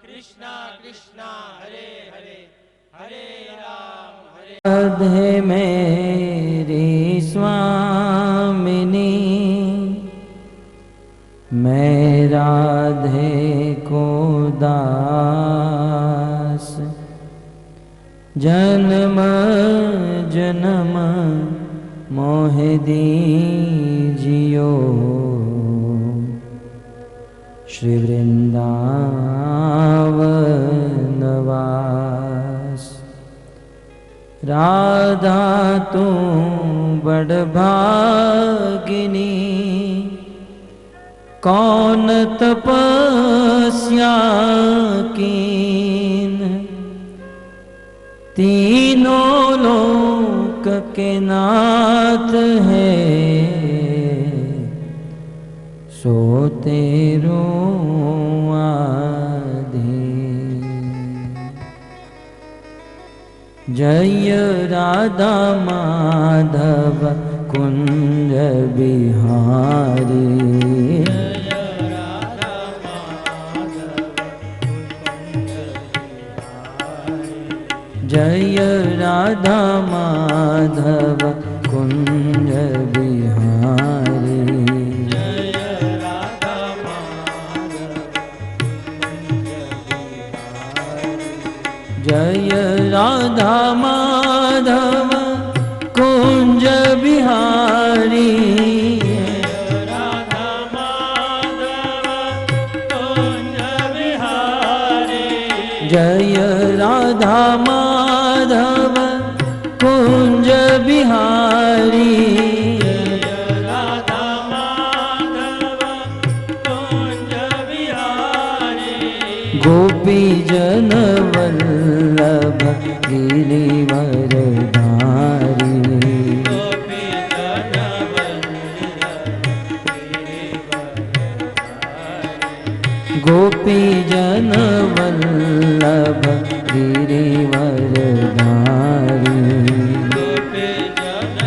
कृष्णा कृष्णा हरे हरे हरे राम हरे राधे मेरी स्वामिनी, मैं राधे को दास, जन्म जन्म मोह दीजियो, श्री वृंदावन वास। राधा तू बड़ भागिनी, कौन तपस्या कीन, तीनों लोक के नाथ है, सो तेरो जय राधा माधव कुंज बिहारी, जय राधा माधव कुंज बिहारी, जय राधा माधव कुंज बिहारी, राधा माधव कुंज बिहारी, जय राधा माधव कुंज बिहारी, राधा माधव कुंज बिहारी, गोपी जन वल्लभ गिरिवरधारी, गोपी जन वल्लभ गिरिवरधारी, गोपी जन वल्लभ गिरिवरधारी, गोपी जन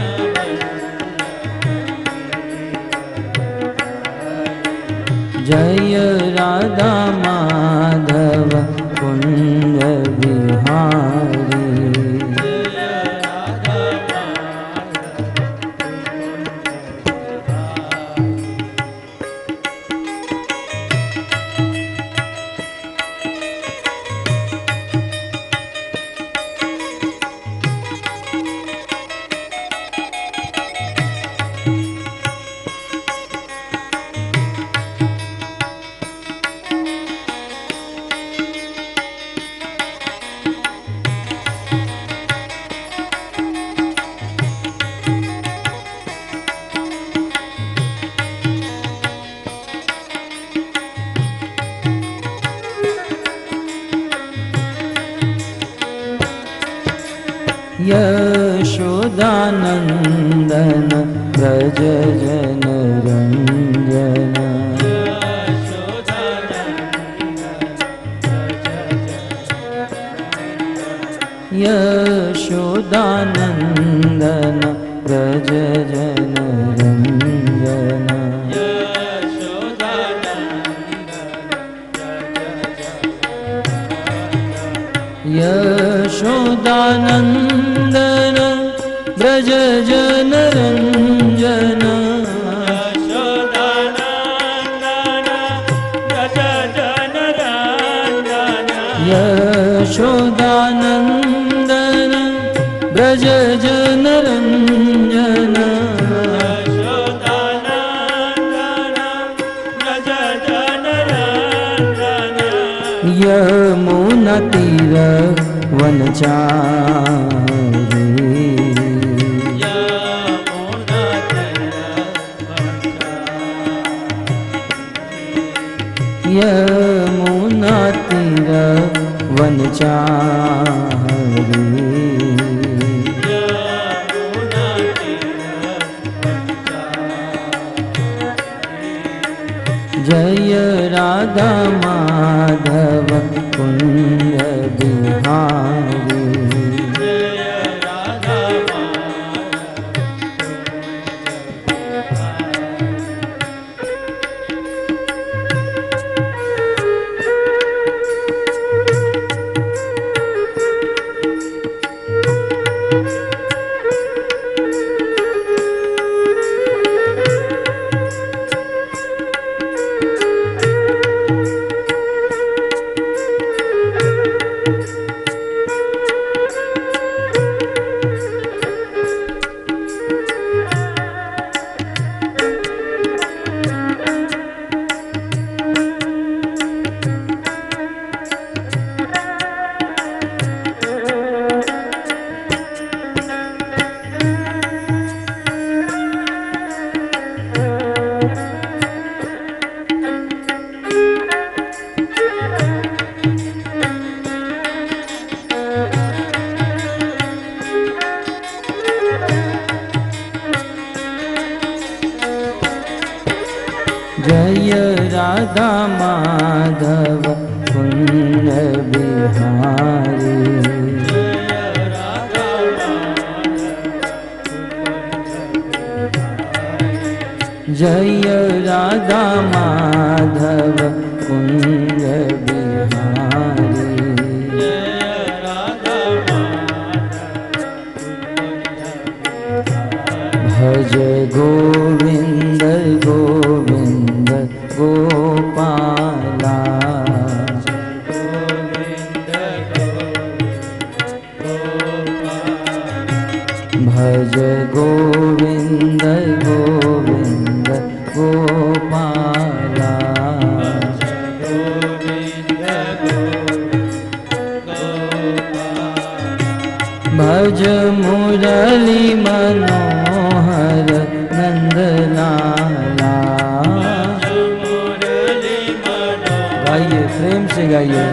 जय राधा माधव कुंज बिहारी, यशोदानंदन व्रज जन रंजन, यशोदानंदन व्रज जन रंजन, यशोदानंदन व्रज जन रंजन, यशोदानंदन व्रज जन रंजन, यमुना तीर वनचारी, यमुना तीर वनचारी, जय राधा माधव कुंज बिहारी, माधव कुंज बिहारी। जय राधा माधव कुंज बिहारी। भज गोविंद गोविंद गोपाला। भज गोविंद गोविंद गोपाला। भज मुरली मनोहर नंदलाला। गाइए, प्रेम से गाइए।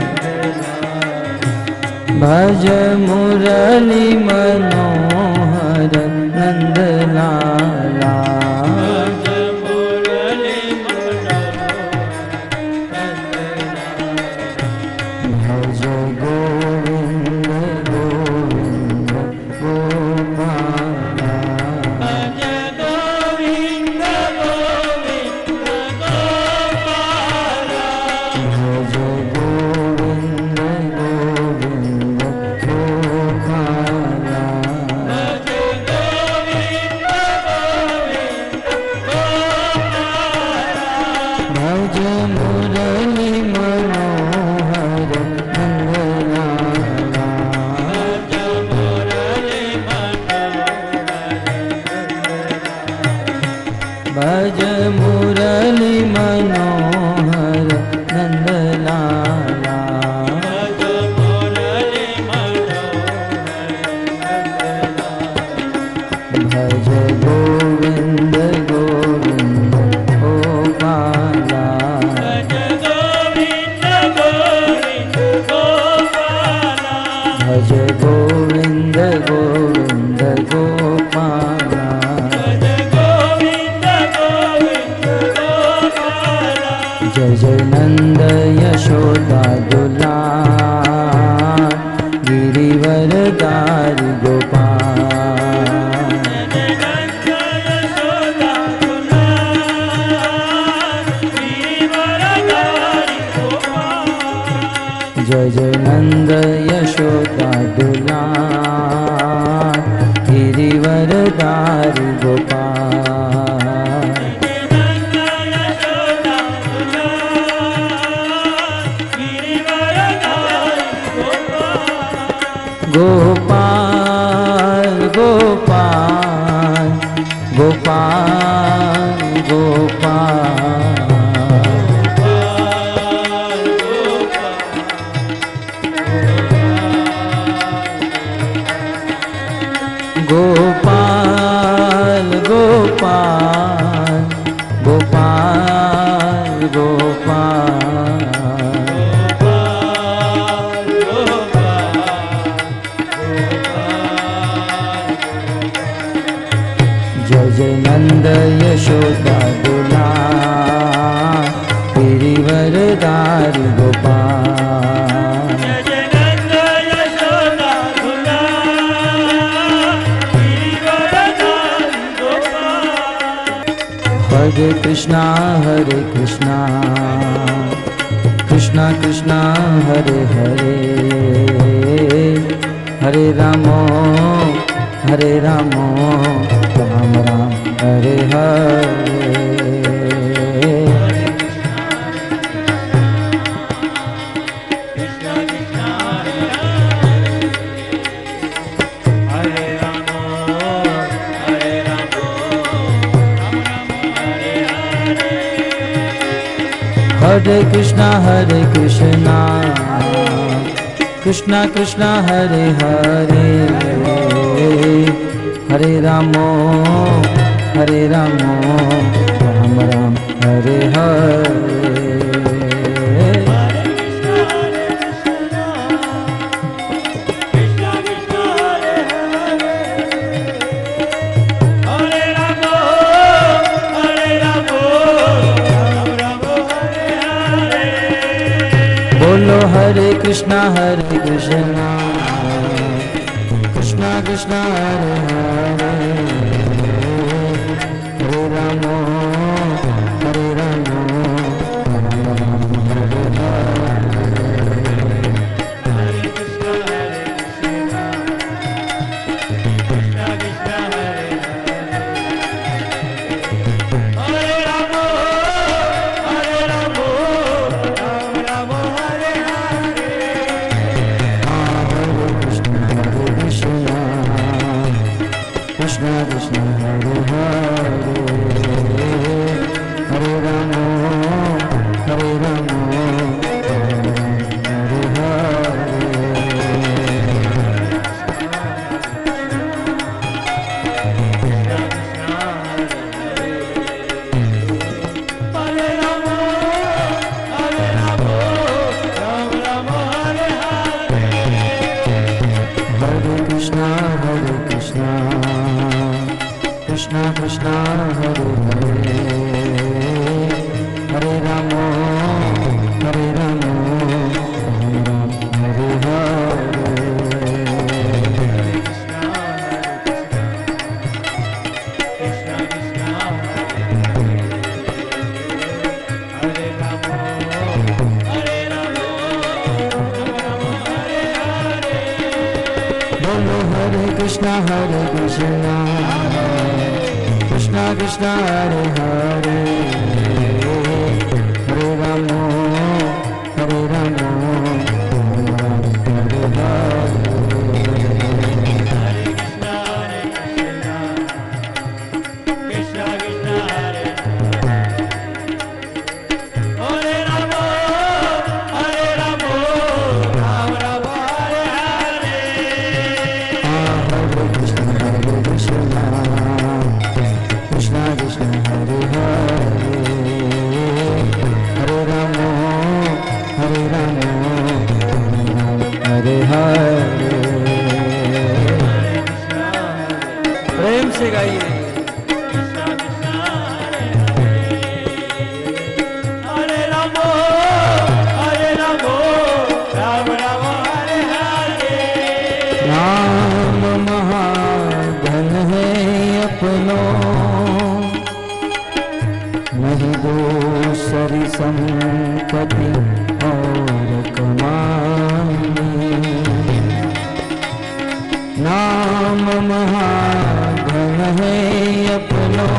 भज मुरली मनोहर नंदलाला। भज गोविंद गोविंद गोपाला। भज गोविंद गोविंद गोपाला। भज गोविंद गोविंद गोपाला। भज गोविंद गोविंद गोपाला। भज मुरली मनोहर नंदलाला। भज मुरली मनोहर नंदलाला। भज गोविंद गोविंद गोपाला। भज गोविंद गोविंद गोपाला। जय जय नंद यशोदा दुलार गिरिवर दारी गोपाल। जय जय नंद यशोदा दुलार गिरिवर दारी गोपाल। गोपाल गोपाल गोपाल गोपाल। गोपाल गोपाल गोपाल गोपाल। जय जय नंद यशोदा दुलार गिरिवर दारी गोपाल। हरे कृष्णा कृष्णा कृष्णा हरे हरे। हरे रामो राम राम हरे हरे। हरे कृष्णा कृष्णा कृष्णा हरे हरे। हरे रामो राम राम हरे हरे। हरे कृष्णा कृष्णा कृष्णा हरे हरे, हरे राम हरे राम कृष्णा कृष्णा हरे हरे, हरे राम हरे राम हरे कृष्णा कृष्णा कृष्णा हरे हरे, हरे राम हरे राम हरे हरे। बोलो हरे कृष्णा कृष्णा कृष्णा हरे हरे, हरे राम हरे राम हरे प्रेम से गाइए। हरे राम राम राम हरे हरे। नाम महाधन है अपनो, नहीं दूसरी संपत्ति और कमानी। नाम महाधन है अपनो,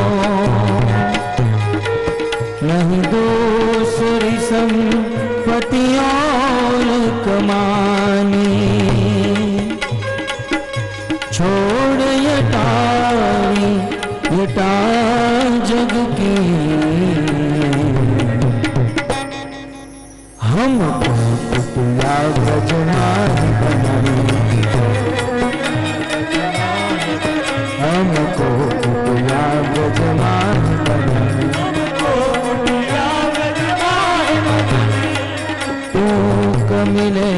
नहीं दूसरी संपत्ति और कमानी। छोड़ यटा जग की, हमको कुटिया ब्रजमानी बनानी। हमको कुटिया ब्रजमानी बनानी। तूक मिले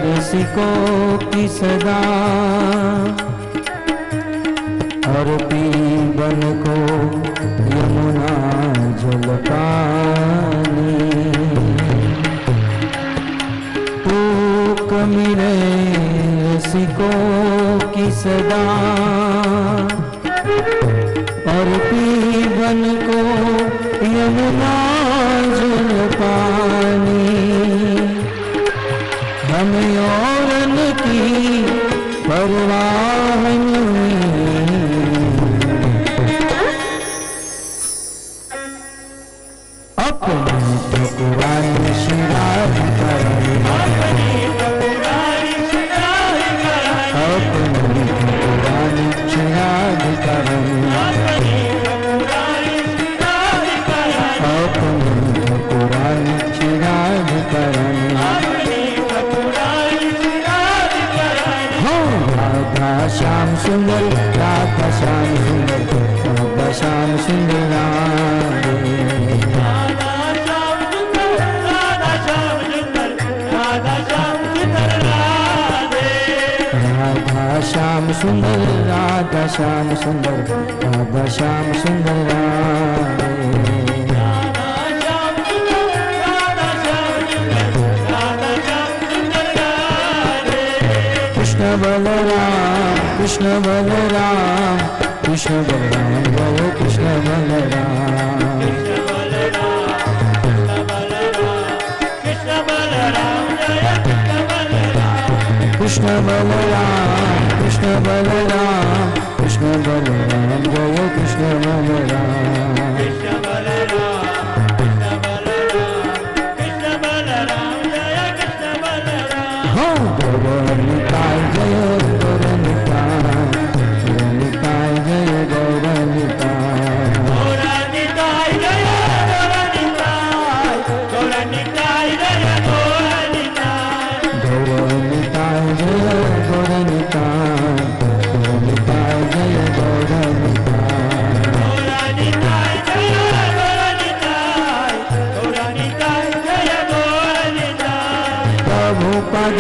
रसिकों की सदा, और पीबन को यमुना जल पानी। तूक मिले रसिकों की सदा, और पीबन को यमुना जल पानी। हमें औरन की परवाह नहीं, अपनी ठकुराई श्रीराज करनी। अपनी ठकुराई श्रीराज करनी। राधा श्याम सुंदर, राधा श्याम सुंदर, राधा श्याम सुंदर राधा श्याम सुंदर, राधा श्याम सुंदर, राधा श्याम सुंदर राधे। बलराम कृष्ण बलराम कृष्ण बलराम जय कृष्ण बलराम कृष्ण बलराम कृष्ण बलराम कृष्ण बलराम जय कृष्ण बलराम हो गौरनिताय जय गौरनिताय गौरनिताय जय गौरनिताय गौरनिताय जय गौरनिताय गौरनिताय जय गौरनिताय गौरनिताय जय गौरनिताय गौरनिताय जय गौरनिताय गौरनिताय जय गौरनिताय गौरनिताय जय गौरनिताय प्रभुपद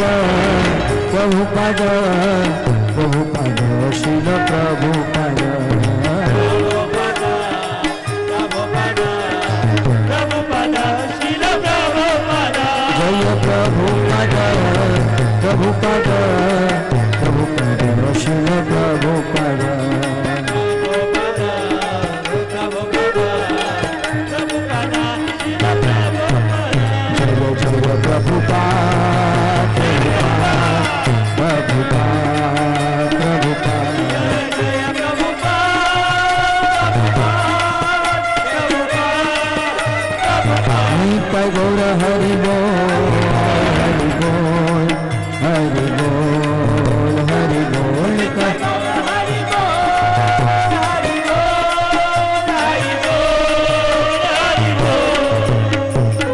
प्रभुपद प्रभुपद शिल प्रभुपद जय प्रभुपद प्रभुपद प्रभुपद शिल प्रभुपद जय जय प्रभुपाद प्रभुपाद प्रभुपाद नित्य गौर हरि बोल हरि बोल हरि बोल हरि बोल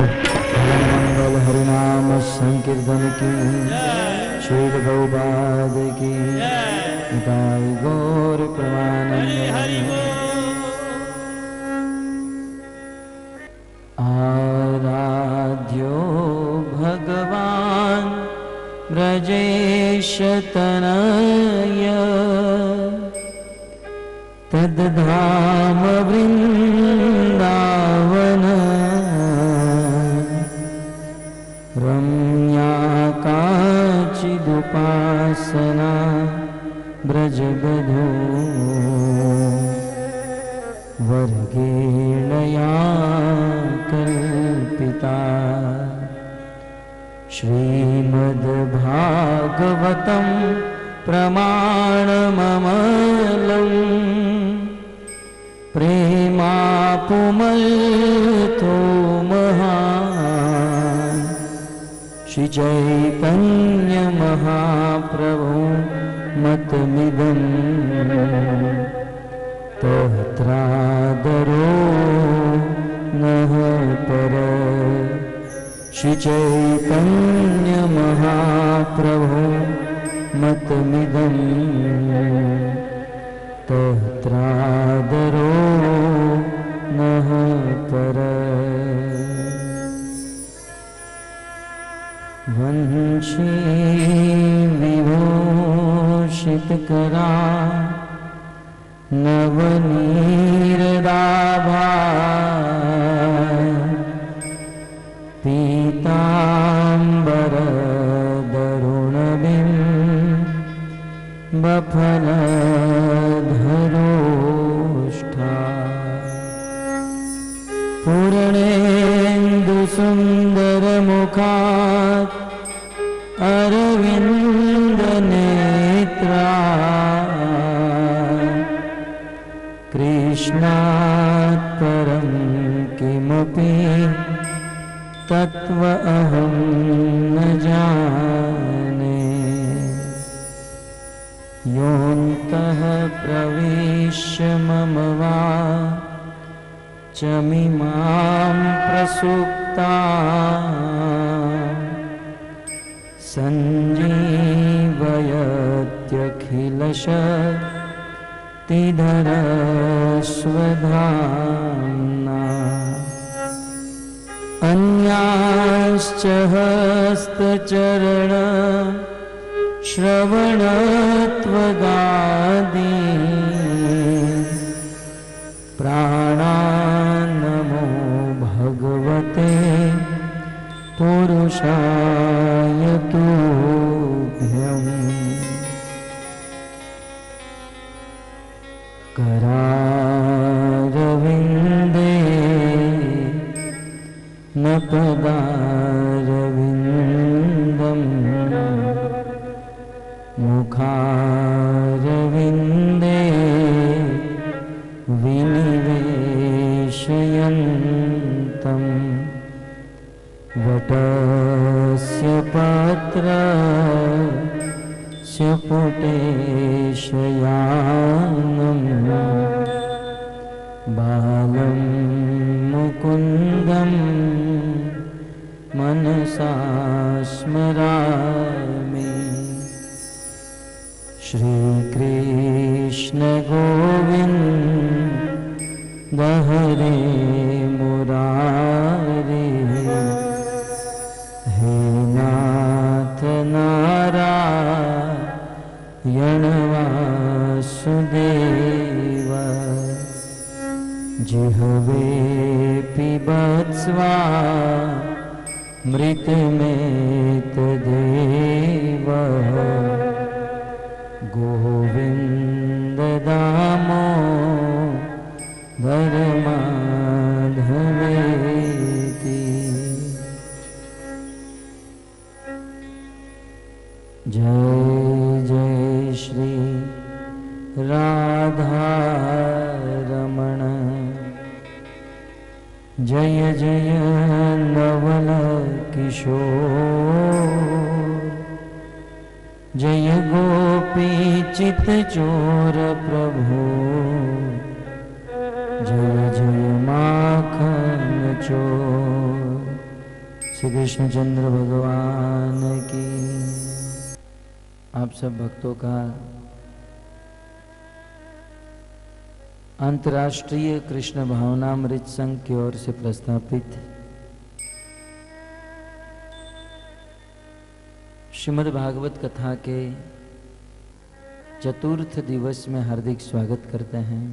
मंगल हरिनाम संकीर्तन की श्री गौपाद की निताय गौर प्रमानंद आराध्यो भगवान् ब्रजेशतनय तद्धाम वृन्दावन रम्या काचिदुपासना ब्रजबधू वर्गेणया कल्पिता श्रीमद्भागवतं प्रमाणममलम् प्रेमापुमल्तो महान् श्रीचैतन्यमहाप्रभु मतमिदम् तत्रादरो नः पर श्रीचैतन्यमहाप्रभु मतमिदम् तत्रादरो नः पर वंशी विभूषितकरा नवनीरदाभा पीताम्बरदरुणबिम्बफलधरोष्ठा पूर्णेन्दुसुन्दरमुखात् अरविन्दनेत्रा कृष्णात् परं किमपि तत्त्व अहं न जाने योऽन्तः प्रविश्य मम वा चमिमां प्रसुप्ता सञ्जीवयत्यखिलशक्तिधरस्वधाम्ना अन्याश्च हस्तचरण श्रवणत्वगादि प्राणान्नमो भगवते पुरुषाय तुभ्यम् मुखारविन्दे विनिवेशयन्तं वटस्य पत्रस्य पुटे शयानम् बालं मुकुन्दं मनसा स्मरामि। श्रीकृष्ण गोविन्द हरे मुरारे, हे नाथ नारायण वासुदेव, जिह्वे पिबत्स्वा मृतमेतदेव, गोविन्द दामोदर माधवेति। जय जय श्री राधा रमण, जय जय नवल किशोर, जय गोपी चित चोर प्रभु, जय जय माखन चोर। श्री कृष्णचंद्र भगवान की। आप सब भक्तों का अंतर्राष्ट्रीय कृष्ण भावनामृत संघ की ओर से प्रस्थापित श्रीमद् भागवत कथा के चतुर्थ दिवस में हार्दिक स्वागत करते हैं।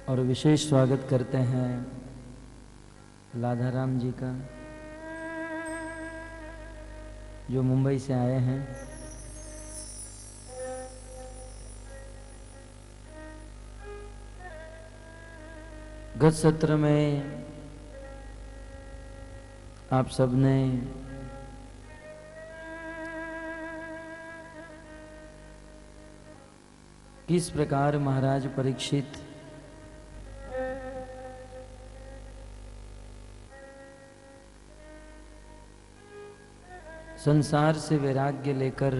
और विशेष स्वागत करते हैं लाधाराम जी का, जो मुंबई से आए हैं। गत सत्र में आप सबने किस प्रकार महाराज परीक्षित संसार से वैराग्य लेकर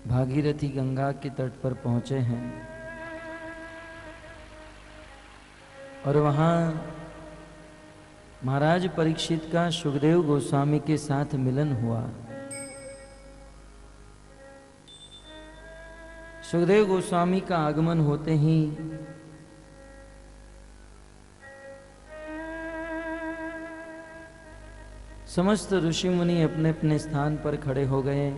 भागीरथी गंगा के तट पर पहुंचे हैं और वहां महाराज परीक्षित का सुखदेव गोस्वामी के साथ मिलन हुआ। सुखदेव गोस्वामी का आगमन होते ही समस्त ऋषि मुनि अपने अपने स्थान पर खड़े हो गए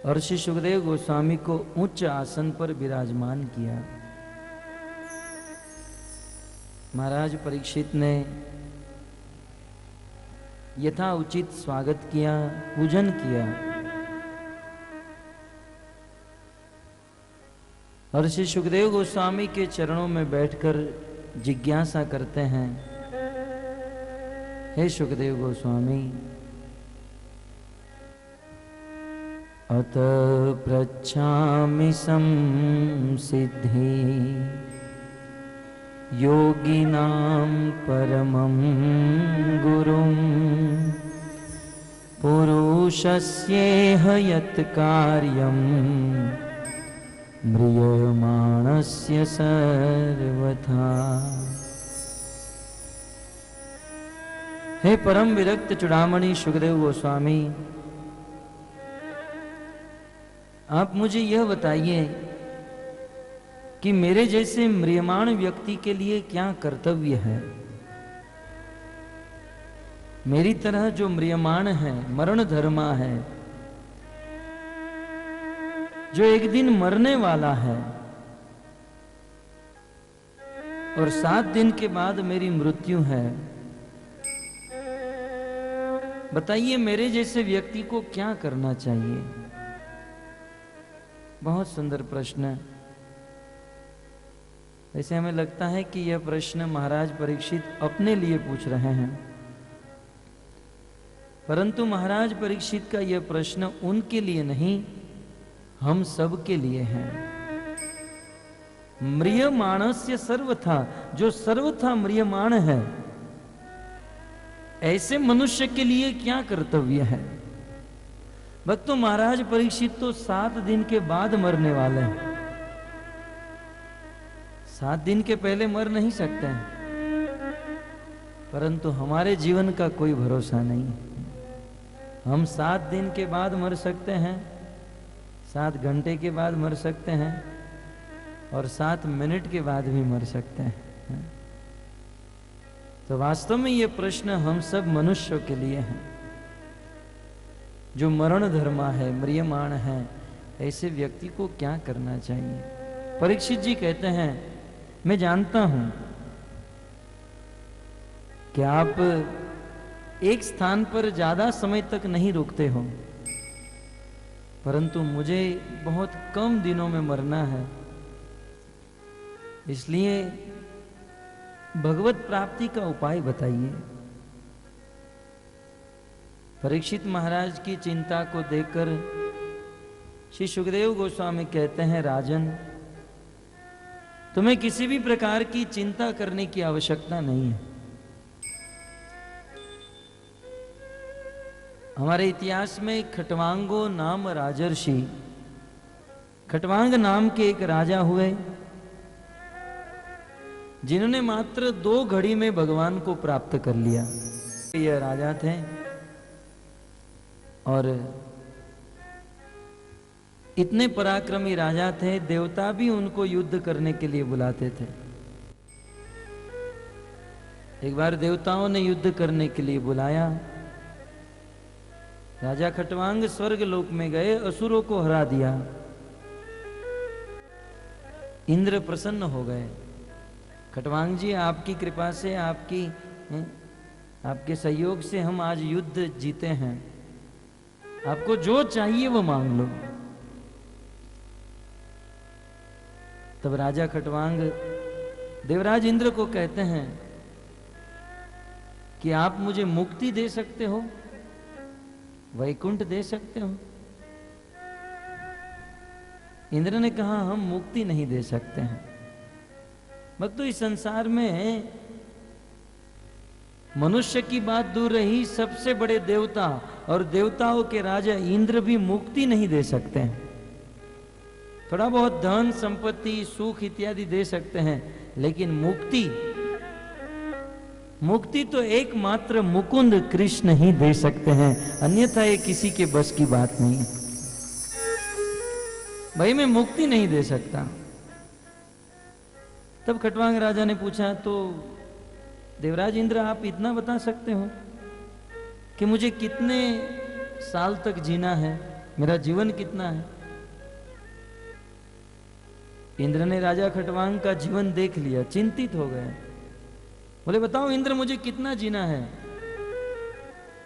और श्री सुखदेव गोस्वामी को उच्च आसन पर विराजमान किया। महाराज परीक्षित ने यथा उचित स्वागत किया, पूजन किया और श्री सुखदेव गोस्वामी के चरणों में बैठकर जिज्ञासा करते हैं, हे सुखदेव गोस्वामी, अत पृच्छामि संसिद्धि योगिनां परमं गुरुं पुरुषस्येह यत् कार्यं म्रियमाणस्य सर्वथा। हे परम विरक्त चूड़ामणि सुखदेव गोस्वामी, आप मुझे यह बताइए कि मेरे जैसे म्रियमाण व्यक्ति के लिए क्या कर्तव्य है। मेरी तरह जो म्रियमाण है, मरण धर्मा है, जो एक दिन मरने वाला है और 7 दिन के बाद मेरी मृत्यु है, बताइए मेरे जैसे व्यक्ति को क्या करना चाहिए। बहुत सुंदर प्रश्न है। वैसे हमें लगता है कि यह प्रश्न महाराज परीक्षित अपने लिए पूछ रहे हैं, परंतु महाराज परीक्षित का यह प्रश्न उनके लिए नहीं, हम सब के लिए है। म्रियमाणस्य सर्वथा, जो सर्वथा म्रियमाण है, ऐसे मनुष्य के लिए क्या कर्तव्य है? भक्तों, महाराज परीक्षित तो 7 दिन के बाद मरने वाले हैं। 7 दिन के पहले मर नहीं सकते हैं, परंतु हमारे जीवन का कोई भरोसा नहीं है। हम 7 दिन के बाद मर सकते हैं, 7 घंटे के बाद मर सकते हैं, और 7 मिनट के बाद भी मर सकते हैं। तो वास्तव में ये प्रश्न हम सब मनुष्यों के लिए है। जो मरण धर्मा है, म्रियमाण है, ऐसे व्यक्ति को क्या करना चाहिए? परीक्षित जी कहते हैं, मैं जानता हूं कि आप एक स्थान पर ज्यादा समय तक नहीं रुकते हो, परंतु मुझे बहुत कम दिनों में मरना है, इसलिए भगवत प्राप्ति का उपाय बताइए। परीक्षित महाराज की चिंता को देखकर श्री सुखदेव गोस्वामी कहते हैं, राजन, तुम्हें किसी भी प्रकार की चिंता करने की आवश्यकता नहीं है। हमारे इतिहास में खटवांगो नाम राजर्षि, खटवांग नाम के एक राजा हुए, जिन्होंने मात्र 2 घड़ी में भगवान को प्राप्त कर लिया। यह राजा थे और इतने पराक्रमी राजा थे, देवता भी उनको युद्ध करने के लिए बुलाते थे। एक बार देवताओं ने युद्ध करने के लिए बुलाया। राजा खटवांग स्वर्ग लोक में गए, असुरों को हरा दिया। इंद्र प्रसन्न हो गए। खटवांग जी, आपकी कृपा से, आपके सहयोग से हम आज युद्ध जीते हैं, आपको जो चाहिए वो मांग लो। तब राजा खटवांग देवराज इंद्र को कहते हैं कि आप मुझे मुक्ति दे सकते हो, वैकुंठ दे सकते हो। इंद्र ने कहा, हम मुक्ति नहीं दे सकते हैं। भक्तों, इस संसार में मनुष्य की बात दूर रही, सबसे बड़े देवता और देवताओं के राजा इंद्र भी मुक्ति नहीं दे सकते हैं। थोड़ा बहुत धन संपत्ति सुख इत्यादि दे सकते हैं, लेकिन मुक्ति तो एकमात्र मुकुंद कृष्ण ही दे सकते हैं, अन्यथा ये किसी के बस की बात नहीं। भाई, मैं मुक्ति नहीं दे सकता। तब खटवांग राजा ने पूछा, तो देवराज इंद्र, आप इतना बता सकते हो कि मुझे कितने साल तक जीना है, मेरा जीवन कितना है? इंद्र ने राजा खटवांग का जीवन देख लिया, चिंतित हो गए। बोले, बताओ इंद्र, मुझे कितना जीना है?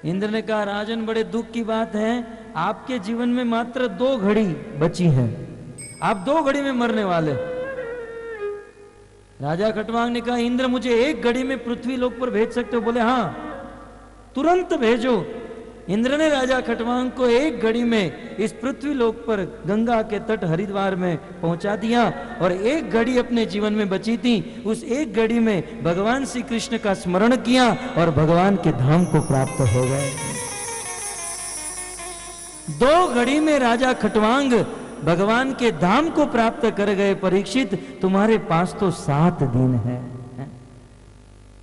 इंद्र ने कहा, राजन, बड़े दुख की बात है, आपके जीवन में मात्र 2 घड़ी बची है, आप 2 घड़ी में मरने वाले। राजा खटवांग ने कहा, इंद्र, मुझे 1 घड़ी में पृथ्वी लोक पर भेज सकते हो? बोले, हाँ, तुरंत भेजो। इंद्र ने राजा खटवांग को 1 घड़ी में इस पृथ्वी लोक पर गंगा के तट हरिद्वार में पहुंचा दिया, और 1 घड़ी अपने जीवन में बची थी, उस 1 घड़ी में भगवान श्री कृष्ण का स्मरण किया और भगवान के धाम को प्राप्त हो गए। 2 घड़ी में राजा खटवांग भगवान के धाम को प्राप्त कर गए। परीक्षित, तुम्हारे पास तो 7 दिन है,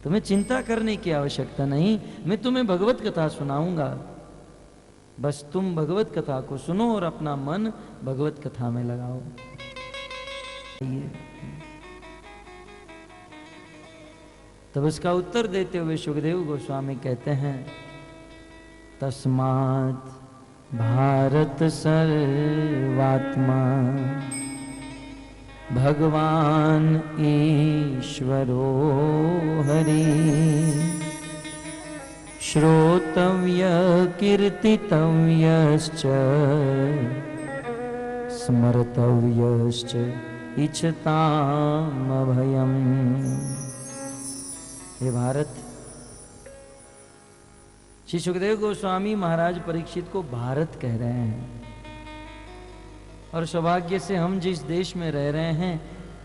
तुम्हें चिंता करने की आवश्यकता नहीं। मैं तुम्हें भगवत कथा सुनाऊंगा, बस तुम भगवत कथा को सुनो और अपना मन भगवत कथा में लगाओ। तब इसका उत्तर देते हुए सुखदेव गोस्वामी कहते हैं, तस्मात् भारत सर्वात्मा भगवान ईश्वरो हरि, श्रोतव्य कीर्तितव्यश्च स्मर्तव्यश्च इच्छताम अभयम। हे भारत, श्री सुखदेव गोस्वामी महाराज परीक्षित को भारत कह रहे हैं। और सौभाग्य से हम जिस देश में रह रहे हैं,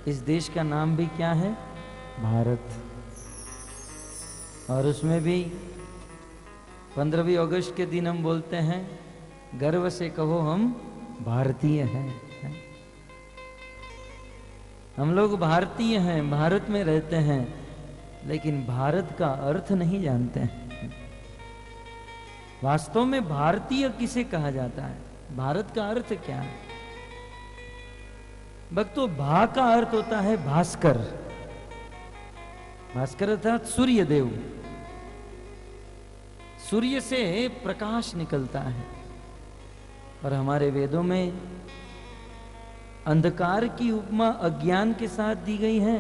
इस देश का नाम भी क्या है? भारत। और उसमें भी 15 अगस्त के दिन हम बोलते हैं, गर्व से कहो हम भारतीय हैं। हम लोग भारतीय हैं, भारत में रहते हैं, लेकिन भारत का अर्थ नहीं जानते हैं। वास्तव में भारतीय किसे कहा जाता है? भारत का अर्थ क्या है? भक्तों, भा का अर्थ होता है भास्कर। भास्कर अर्थात सूर्य देव। सूर्य से प्रकाश निकलता है। और हमारे वेदों में अंधकार की उपमा अज्ञान के साथ दी गई है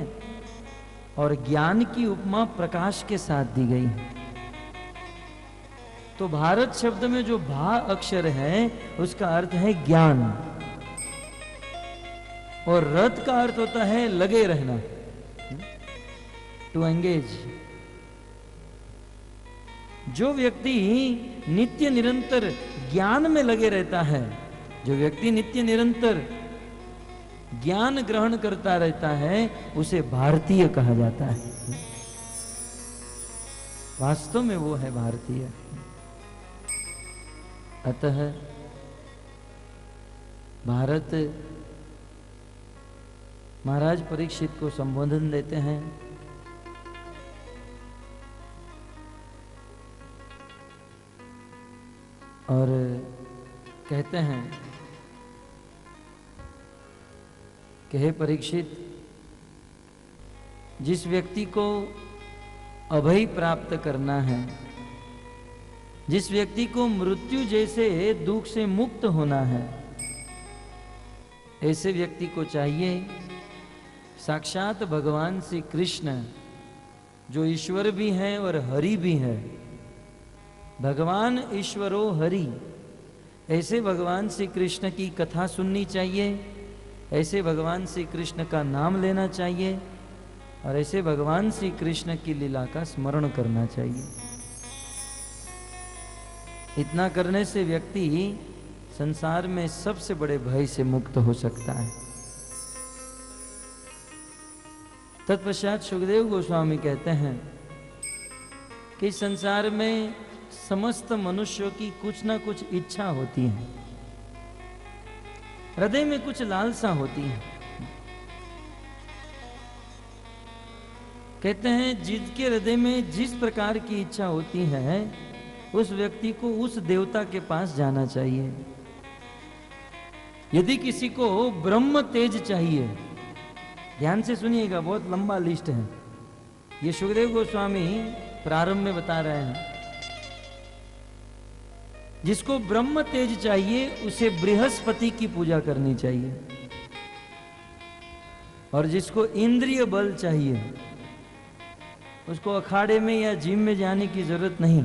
और ज्ञान की उपमा प्रकाश के साथ दी गई है। तो भारत शब्द में जो भा अक्षर है उसका अर्थ है ज्ञान। और रथ का अर्थ होता है लगे रहना, टू एंगेज। जो व्यक्ति नित्य निरंतर ज्ञान में लगे रहता है, जो व्यक्ति नित्य निरंतर ज्ञान ग्रहण करता रहता है, उसे भारतीय कहा जाता है। वास्तव में वो है भारतीय। अतः भारत महाराज परीक्षित को संबोधन देते हैं। और कहते हैं कि हे परीक्षित, जिस व्यक्ति को अभय प्राप्त करना है, जिस व्यक्ति को मृत्यु जैसे दुख से मुक्त होना है, ऐसे व्यक्ति को चाहिए साक्षात भगवान श्री कृष्ण, जो ईश्वर भी हैं और हरि भी है। भगवान ईश्वरो हरि, ऐसे भगवान श्री कृष्ण की कथा सुननी चाहिए, ऐसे भगवान श्री कृष्ण का नाम लेना चाहिए और ऐसे भगवान श्री कृष्ण की लीला का स्मरण करना चाहिए। इतना करने से व्यक्ति संसार में सबसे बड़े भय से मुक्त हो सकता है। तत्पश्चात सुखदेव गोस्वामी कहते हैं कि संसार में समस्त मनुष्यों की कुछ ना कुछ इच्छा होती है, हृदय में कुछ लालसा होती है। कहते हैं जिसके हृदय में जिस प्रकार की इच्छा होती है, उस व्यक्ति को उस देवता के पास जाना चाहिए। यदि किसी को ब्रह्म तेज चाहिए, ध्यान से सुनिएगा, बहुत लंबा लिस्ट है, ये सुखदेव गोस्वामी प्रारंभ में बता रहे हैं। जिसको ब्रह्म तेज चाहिए उसे बृहस्पति की पूजा करनी चाहिए। और जिसको इंद्रिय बल चाहिए उसको अखाड़े में या जिम में जाने की जरूरत नहीं।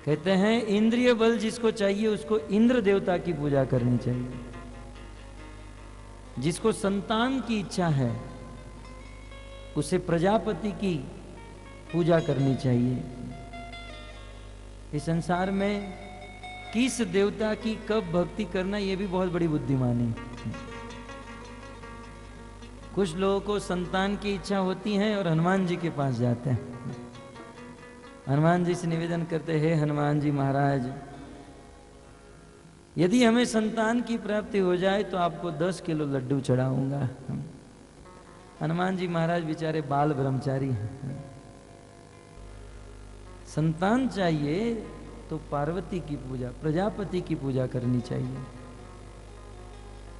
कहते हैं इंद्रिय बल जिसको चाहिए उसको इंद्र देवता की पूजा करनी चाहिए। जिसको संतान की इच्छा है उसे प्रजापति की पूजा करनी चाहिए। इस संसार में किस देवता की कब भक्ति करना, यह भी बहुत बड़ी बुद्धिमानी है। कुछ लोगों को संतान की इच्छा होती है और हनुमान जी के पास जाते हैं, हनुमान जी से निवेदन करते हैं, हनुमान जी महाराज यदि हमें संतान की प्राप्ति हो जाए तो आपको 10 किलो लड्डू चढ़ाऊंगा। हनुमान जी महाराज बेचारे बाल ब्रह्मचारी हैं। संतान चाहिए तो पार्वती की पूजा, प्रजापति की पूजा करनी चाहिए।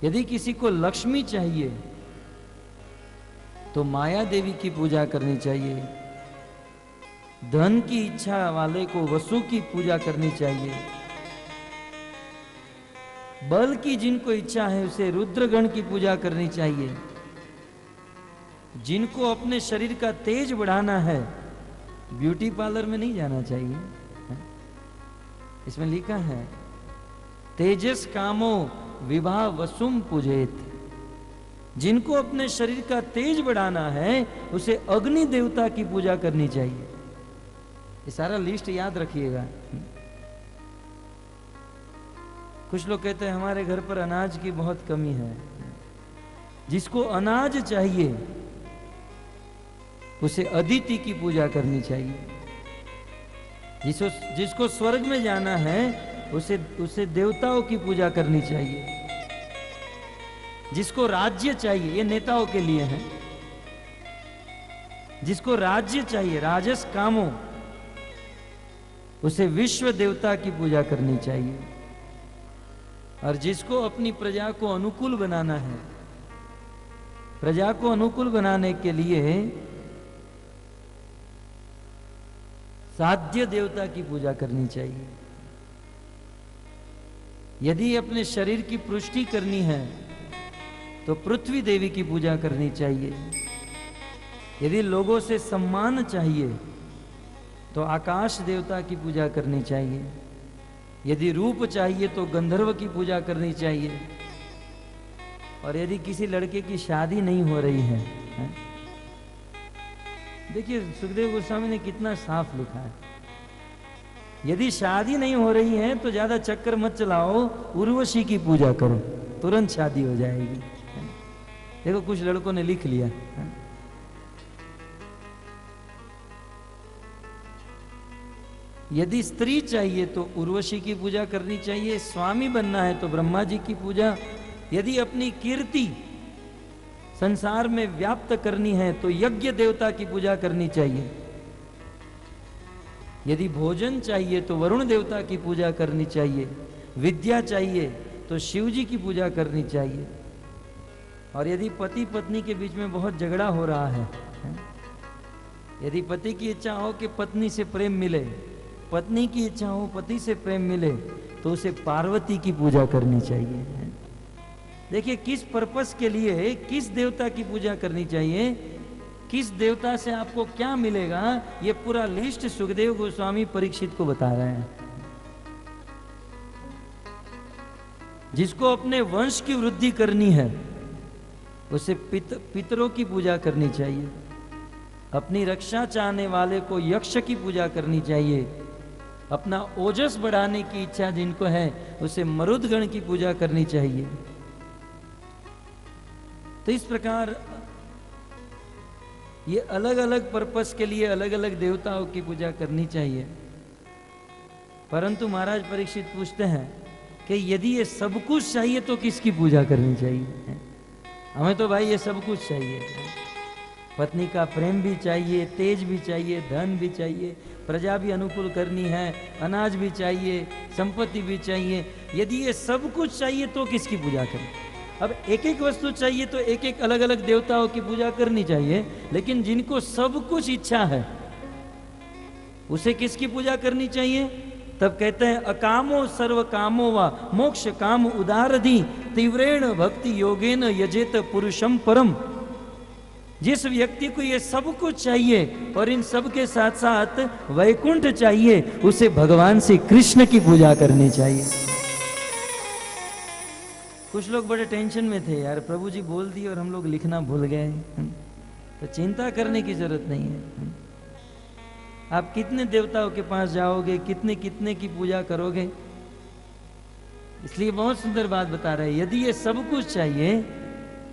यदि किसी को लक्ष्मी चाहिए तो माया देवी की पूजा करनी चाहिए। धन की इच्छा वाले को वसु की पूजा करनी चाहिए। बल की जिनको इच्छा है उसे रुद्रगण की पूजा करनी चाहिए। जिनको अपने शरीर का तेज बढ़ाना है ब्यूटी पार्लर में नहीं जाना चाहिए। इसमें लिखा है तेजस कामो विभा वसुम पूजेत। जिनको अपने शरीर का तेज बढ़ाना है उसे अग्नि देवता की पूजा करनी चाहिए। ये सारा लिस्ट याद रखिएगा। कुछ लोग कहते हैं हमारे घर पर अनाज की बहुत कमी है। जिसको अनाज चाहिए उसे अदिति की पूजा करनी चाहिए। जिसको स्वर्ग में जाना है उसे देवताओं की पूजा करनी चाहिए। जिसको राज्य चाहिए, ये नेताओं के लिए है, जिसको राज्य चाहिए, राजस कामों, उसे विश्व देवता की पूजा करनी चाहिए। और जिसको अपनी प्रजा को अनुकूल बनाना है, प्रजा को अनुकूल बनाने के लिए साध्य देवता की पूजा करनी चाहिए। यदि अपने शरीर की पुष्टि करनी है तो पृथ्वी देवी की पूजा करनी चाहिए। यदि लोगों से सम्मान चाहिए तो आकाश देवता की पूजा करनी चाहिए। यदि रूप चाहिए तो गंधर्व की पूजा करनी चाहिए। और यदि किसी लड़के की शादी नहीं हो रही है, देखिए सुखदेव गोस्वामी ने कितना साफ लिखा है। यदि शादी नहीं हो रही है तो ज्यादा चक्कर मत चलाओ, उर्वशी की पूजा करो, तुरंत शादी हो जाएगी। देखो कुछ लड़कों ने लिख लिया। यदि स्त्री चाहिए तो उर्वशी की पूजा करनी चाहिए। स्वामी बनना है तो ब्रह्मा जी की पूजा। यदि अपनी कीर्ति संसार में व्याप्त करनी है तो यज्ञ देवता की पूजा करनी चाहिए। यदि भोजन चाहिए तो वरुण देवता की पूजा करनी चाहिए। विद्या चाहिए तो शिव जी की पूजा करनी चाहिए। और यदि पति पत्नी के बीच में बहुत झगड़ा हो रहा है, यदि पति की इच्छा हो कि पत्नी से प्रेम मिले, पत्नी की इच्छा हो पति से प्रेम मिले, तो उसे पार्वती की पूजा करनी चाहिए। देखिए किस पर्पस के लिए किस देवता की पूजा करनी चाहिए, किस देवता से आपको क्या मिलेगा, ये पूरा लिस्ट सुखदेव गोस्वामी परीक्षित को बता रहे हैं। जिसको अपने वंश की वृद्धि करनी है उसे पितरों की पूजा करनी चाहिए। अपनी रक्षा चाहने वाले को यक्ष की पूजा करनी चाहिए। अपना ओजस बढ़ाने की इच्छा जिनको है उसे मरुदगण की पूजा करनी चाहिए। तो इस प्रकार ये अलग अलग पर्पस के लिए अलग अलग देवताओं की पूजा करनी चाहिए। परंतु महाराज परीक्षित पूछते हैं कि यदि ये सब कुछ चाहिए तो किसकी पूजा करनी चाहिए? हमें तो भाई ये सब कुछ चाहिए। पत्नी का प्रेम भी चाहिए, तेज भी चाहिए, धन भी चाहिए, प्रजा भी अनुकूल करनी है, अनाज भी चाहिए, संपत्ति भी चाहिए। यदि ये सब कुछ चाहिए तो किसकी पूजा करें? अब एक एक वस्तु चाहिए तो एक एक अलग अलग देवताओं की पूजा करनी चाहिए। लेकिन जिनको सब कुछ इच्छा है उसे किसकी पूजा करनी चाहिए? तब कहते हैं अकामो सर्व कामो वा मोक्ष काम उदारधि तीव्रेण भक्ति योगेन यजेत पुरुषम परम। जिस व्यक्ति को ये सब कुछ चाहिए और इन सब के साथ साथ वैकुंठ चाहिए, उसे भगवान श्री कृष्ण की पूजा करनी चाहिए। कुछ लोग बड़े टेंशन में थे, यार प्रभु जी बोल दिए और हम लोग लिखना भूल गए। तो चिंता करने की जरूरत नहीं है। आप कितने देवताओं के पास जाओगे, कितने कितने की पूजा करोगे? इसलिए बहुत सुंदर बात बता रहे हैं, यदि ये सब कुछ चाहिए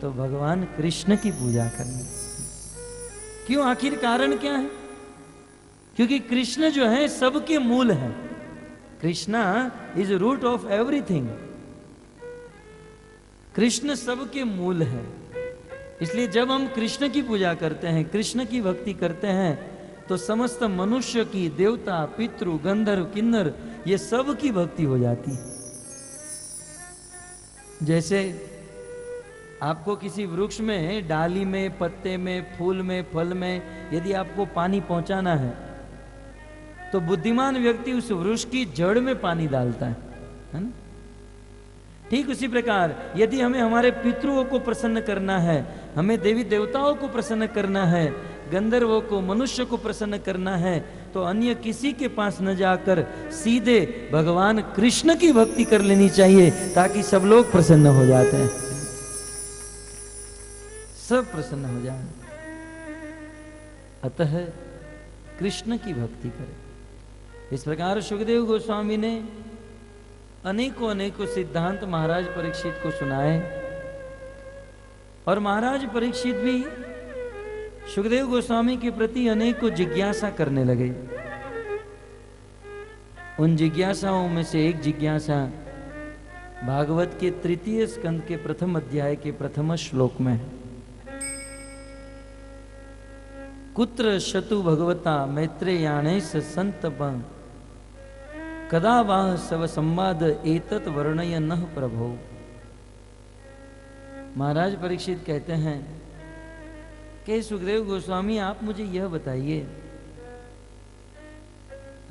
तो भगवान कृष्ण की पूजा करनी। क्यों? आखिर कारण क्या है? क्योंकि कृष्ण जो है सबके मूल है। Krishna is root of everything. Krishna सबके मूल है। इसलिए जब हम कृष्ण की पूजा करते हैं, कृष्ण की भक्ति करते हैं, तो समस्त मनुष्य की, देवता, पितृ, गंधर्व, किन्नर, ये सब की भक्ति हो जाती है। जैसे आपको किसी वृक्ष में, डाली में, पत्ते में, फूल में, फल में यदि आपको पानी पहुंचाना है तो बुद्धिमान व्यक्ति उस वृक्ष की जड़ में पानी डालता है ना? ठीक उसी प्रकार यदि हमें हमारे पितरों को प्रसन्न करना है, हमें देवी देवताओं को प्रसन्न करना है, गंधर्वों को, मनुष्य को प्रसन्न करना है तो अन्य किसी के पास न जाकर सीधे भगवान कृष्ण की भक्ति कर लेनी चाहिए, ताकि सब लोग प्रसन्न हो जाते हैं, सब प्रसन्न हो जाए। अतः कृष्ण की भक्ति करें। इस प्रकार सुखदेव गोस्वामी ने अनेकों अनेकों सिद्धांत महाराज परीक्षित को सुनाए, और महाराज परीक्षित भी सुखदेव गोस्वामी के प्रति अनेकों जिज्ञासा करने लगे। उन जिज्ञासाओं में से एक जिज्ञासा भागवत के 3 स्कंद के 1 अध्याय के 1 श्लोक में है। कुत्र शतु भगवता मैत्रेयाणेश संतप कदा वाह सव संवाद एतत वर्णय नः प्रभो। महाराज परीक्षित कहते हैं कि सुखदेव गोस्वामी आप मुझे यह बताइए,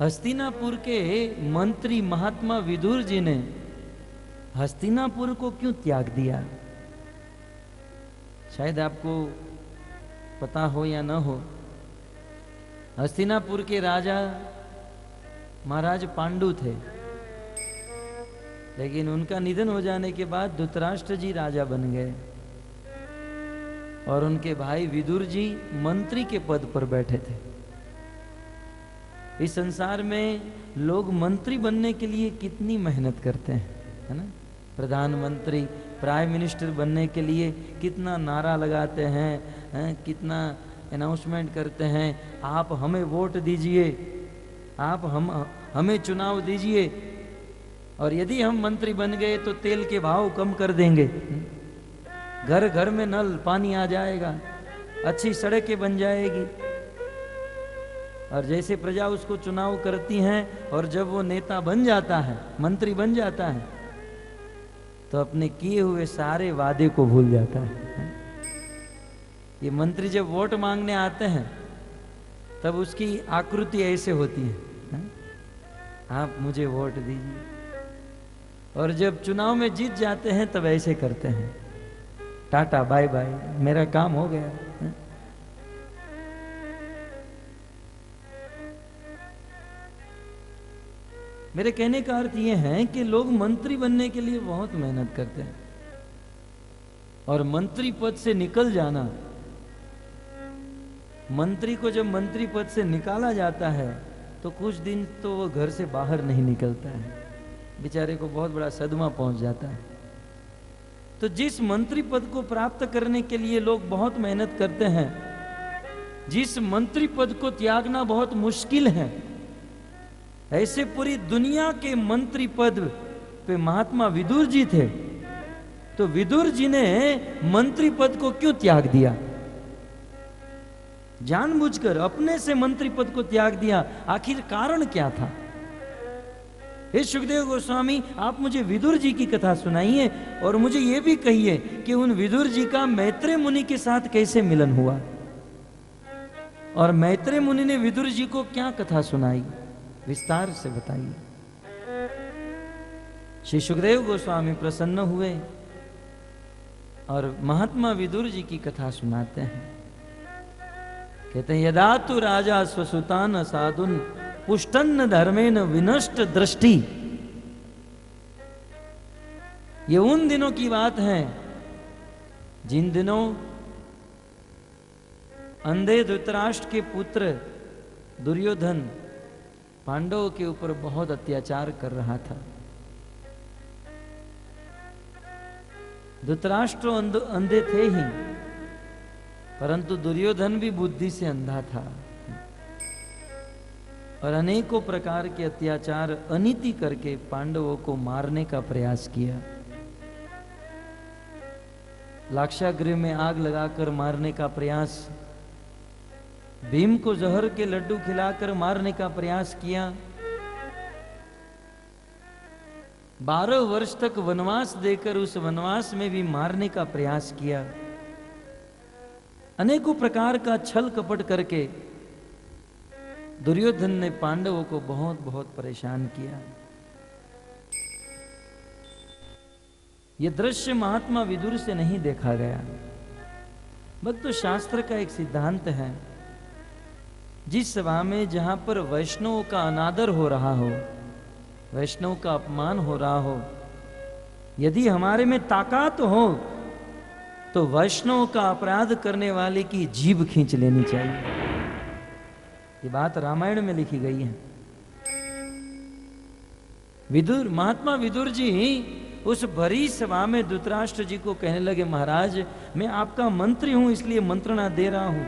हस्तिनापुर के मंत्री महात्मा विदुर जी ने हस्तिनापुर को क्यों त्याग दिया? शायद आपको पता हो या न हो, हस्तिनापुर के राजा महाराज पांडु थे, लेकिन उनका निधन हो जाने के बाद धृतराष्ट्र जी राजा बन गए और उनके भाई विदुर जी मंत्री के पद पर बैठे थे। इस संसार में लोग मंत्री बनने के लिए कितनी मेहनत करते हैं, है ना? प्रधानमंत्री, प्राइम मिनिस्टर बनने के लिए कितना नारा लगाते हैं, कितना अनाउंसमेंट करते हैं, आप हमें वोट दीजिए, आप हमें चुनाव दीजिए, और यदि हम मंत्री बन गए तो तेल के भाव कम कर देंगे, घर घर में नल पानी आ जाएगा, अच्छी सड़कें बन जाएगी। और जैसे प्रजा उसको चुनाव करती हैं, और जब वो नेता बन जाता है, मंत्री बन जाता है, तो अपने किए हुए सारे वादे को भूल जाता है। ये मंत्री जब वोट मांगने आते हैं तब उसकी आकृति ऐसे होती है, आप मुझे वोट दीजिए, और जब चुनाव में जीत जाते हैं तब ऐसे करते हैं, टाटा बाय बाय, मेरा काम हो गया। मेरे कहने का अर्थ यह है कि लोग मंत्री बनने के लिए बहुत मेहनत करते हैं, और मंत्री पद से निकल जाना, मंत्री को जब मंत्री पद से निकाला जाता है तो कुछ दिन तो वो घर से बाहर नहीं निकलता है, बेचारे को बहुत बड़ा सदमा पहुंच जाता है। तो जिस मंत्री पद को प्राप्त करने के लिए लोग बहुत मेहनत करते हैं, जिस मंत्री पद को त्यागना बहुत मुश्किल है, ऐसे पूरी दुनिया के मंत्री पद पे महात्मा विदुर जी थे। तो विदुर जी ने मंत्री पद को क्यों त्याग दिया? जानबूझकर अपने से मंत्री पद को त्याग दिया, आखिर कारण क्या था? हे सुखदेव गोस्वामी, आप मुझे विदुर जी की कथा सुनाइए, और मुझे यह भी कहिए कि उन विदुर जी का मैत्रेय मुनि के साथ कैसे मिलन हुआ, और मैत्रेय मुनि ने विदुर जी को क्या कथा सुनाई, विस्तार से बताइए। श्री सुखदेव गोस्वामी प्रसन्न हुए और महात्मा विदुर जी की कथा सुनाते हैं। कहते हैं, यदा तु राजा स्वसुतान साधुन पुष्टन्न धर्मेन विनष्ट दृष्टि। ये उन दिनों की बात है जिन दिनों अंधे धृतराष्ट्र के पुत्र दुर्योधन पांडवों के ऊपर बहुत अत्याचार कर रहा था। धृतराष्ट्र अंधे थे ही, परंतु दुर्योधन भी बुद्धि से अंधा था, और अनेकों प्रकार के अत्याचार अनीति करके पांडवों को मारने का प्रयास किया। लाक्षागृह में आग लगाकर मारने का प्रयास, भीम को जहर के लड्डू खिलाकर मारने का प्रयास किया, 12 वर्ष तक वनवास देकर उस वनवास में भी मारने का प्रयास किया। अनेकों प्रकार का छल कपट करके दुर्योधन ने पांडवों को बहुत बहुत परेशान किया। यह दृश्य महात्मा विदुर से नहीं देखा गया। भक्त शास्त्र का एक सिद्धांत है जिस सभा में जहां पर वैष्णव का अनादर हो रहा हो, वैष्णव का अपमान हो रहा हो, यदि हमारे में ताकत हो तो वैष्णव का अपराध करने वाले की जीभ खींच लेनी चाहिए। ये बात रामायण में लिखी गई है। विदुर, महात्मा विदुर जी उस भरी सभा में धृतराष्ट्र जी को कहने लगे, महाराज मैं आपका मंत्री हूं इसलिए मंत्रणा दे रहा हूं।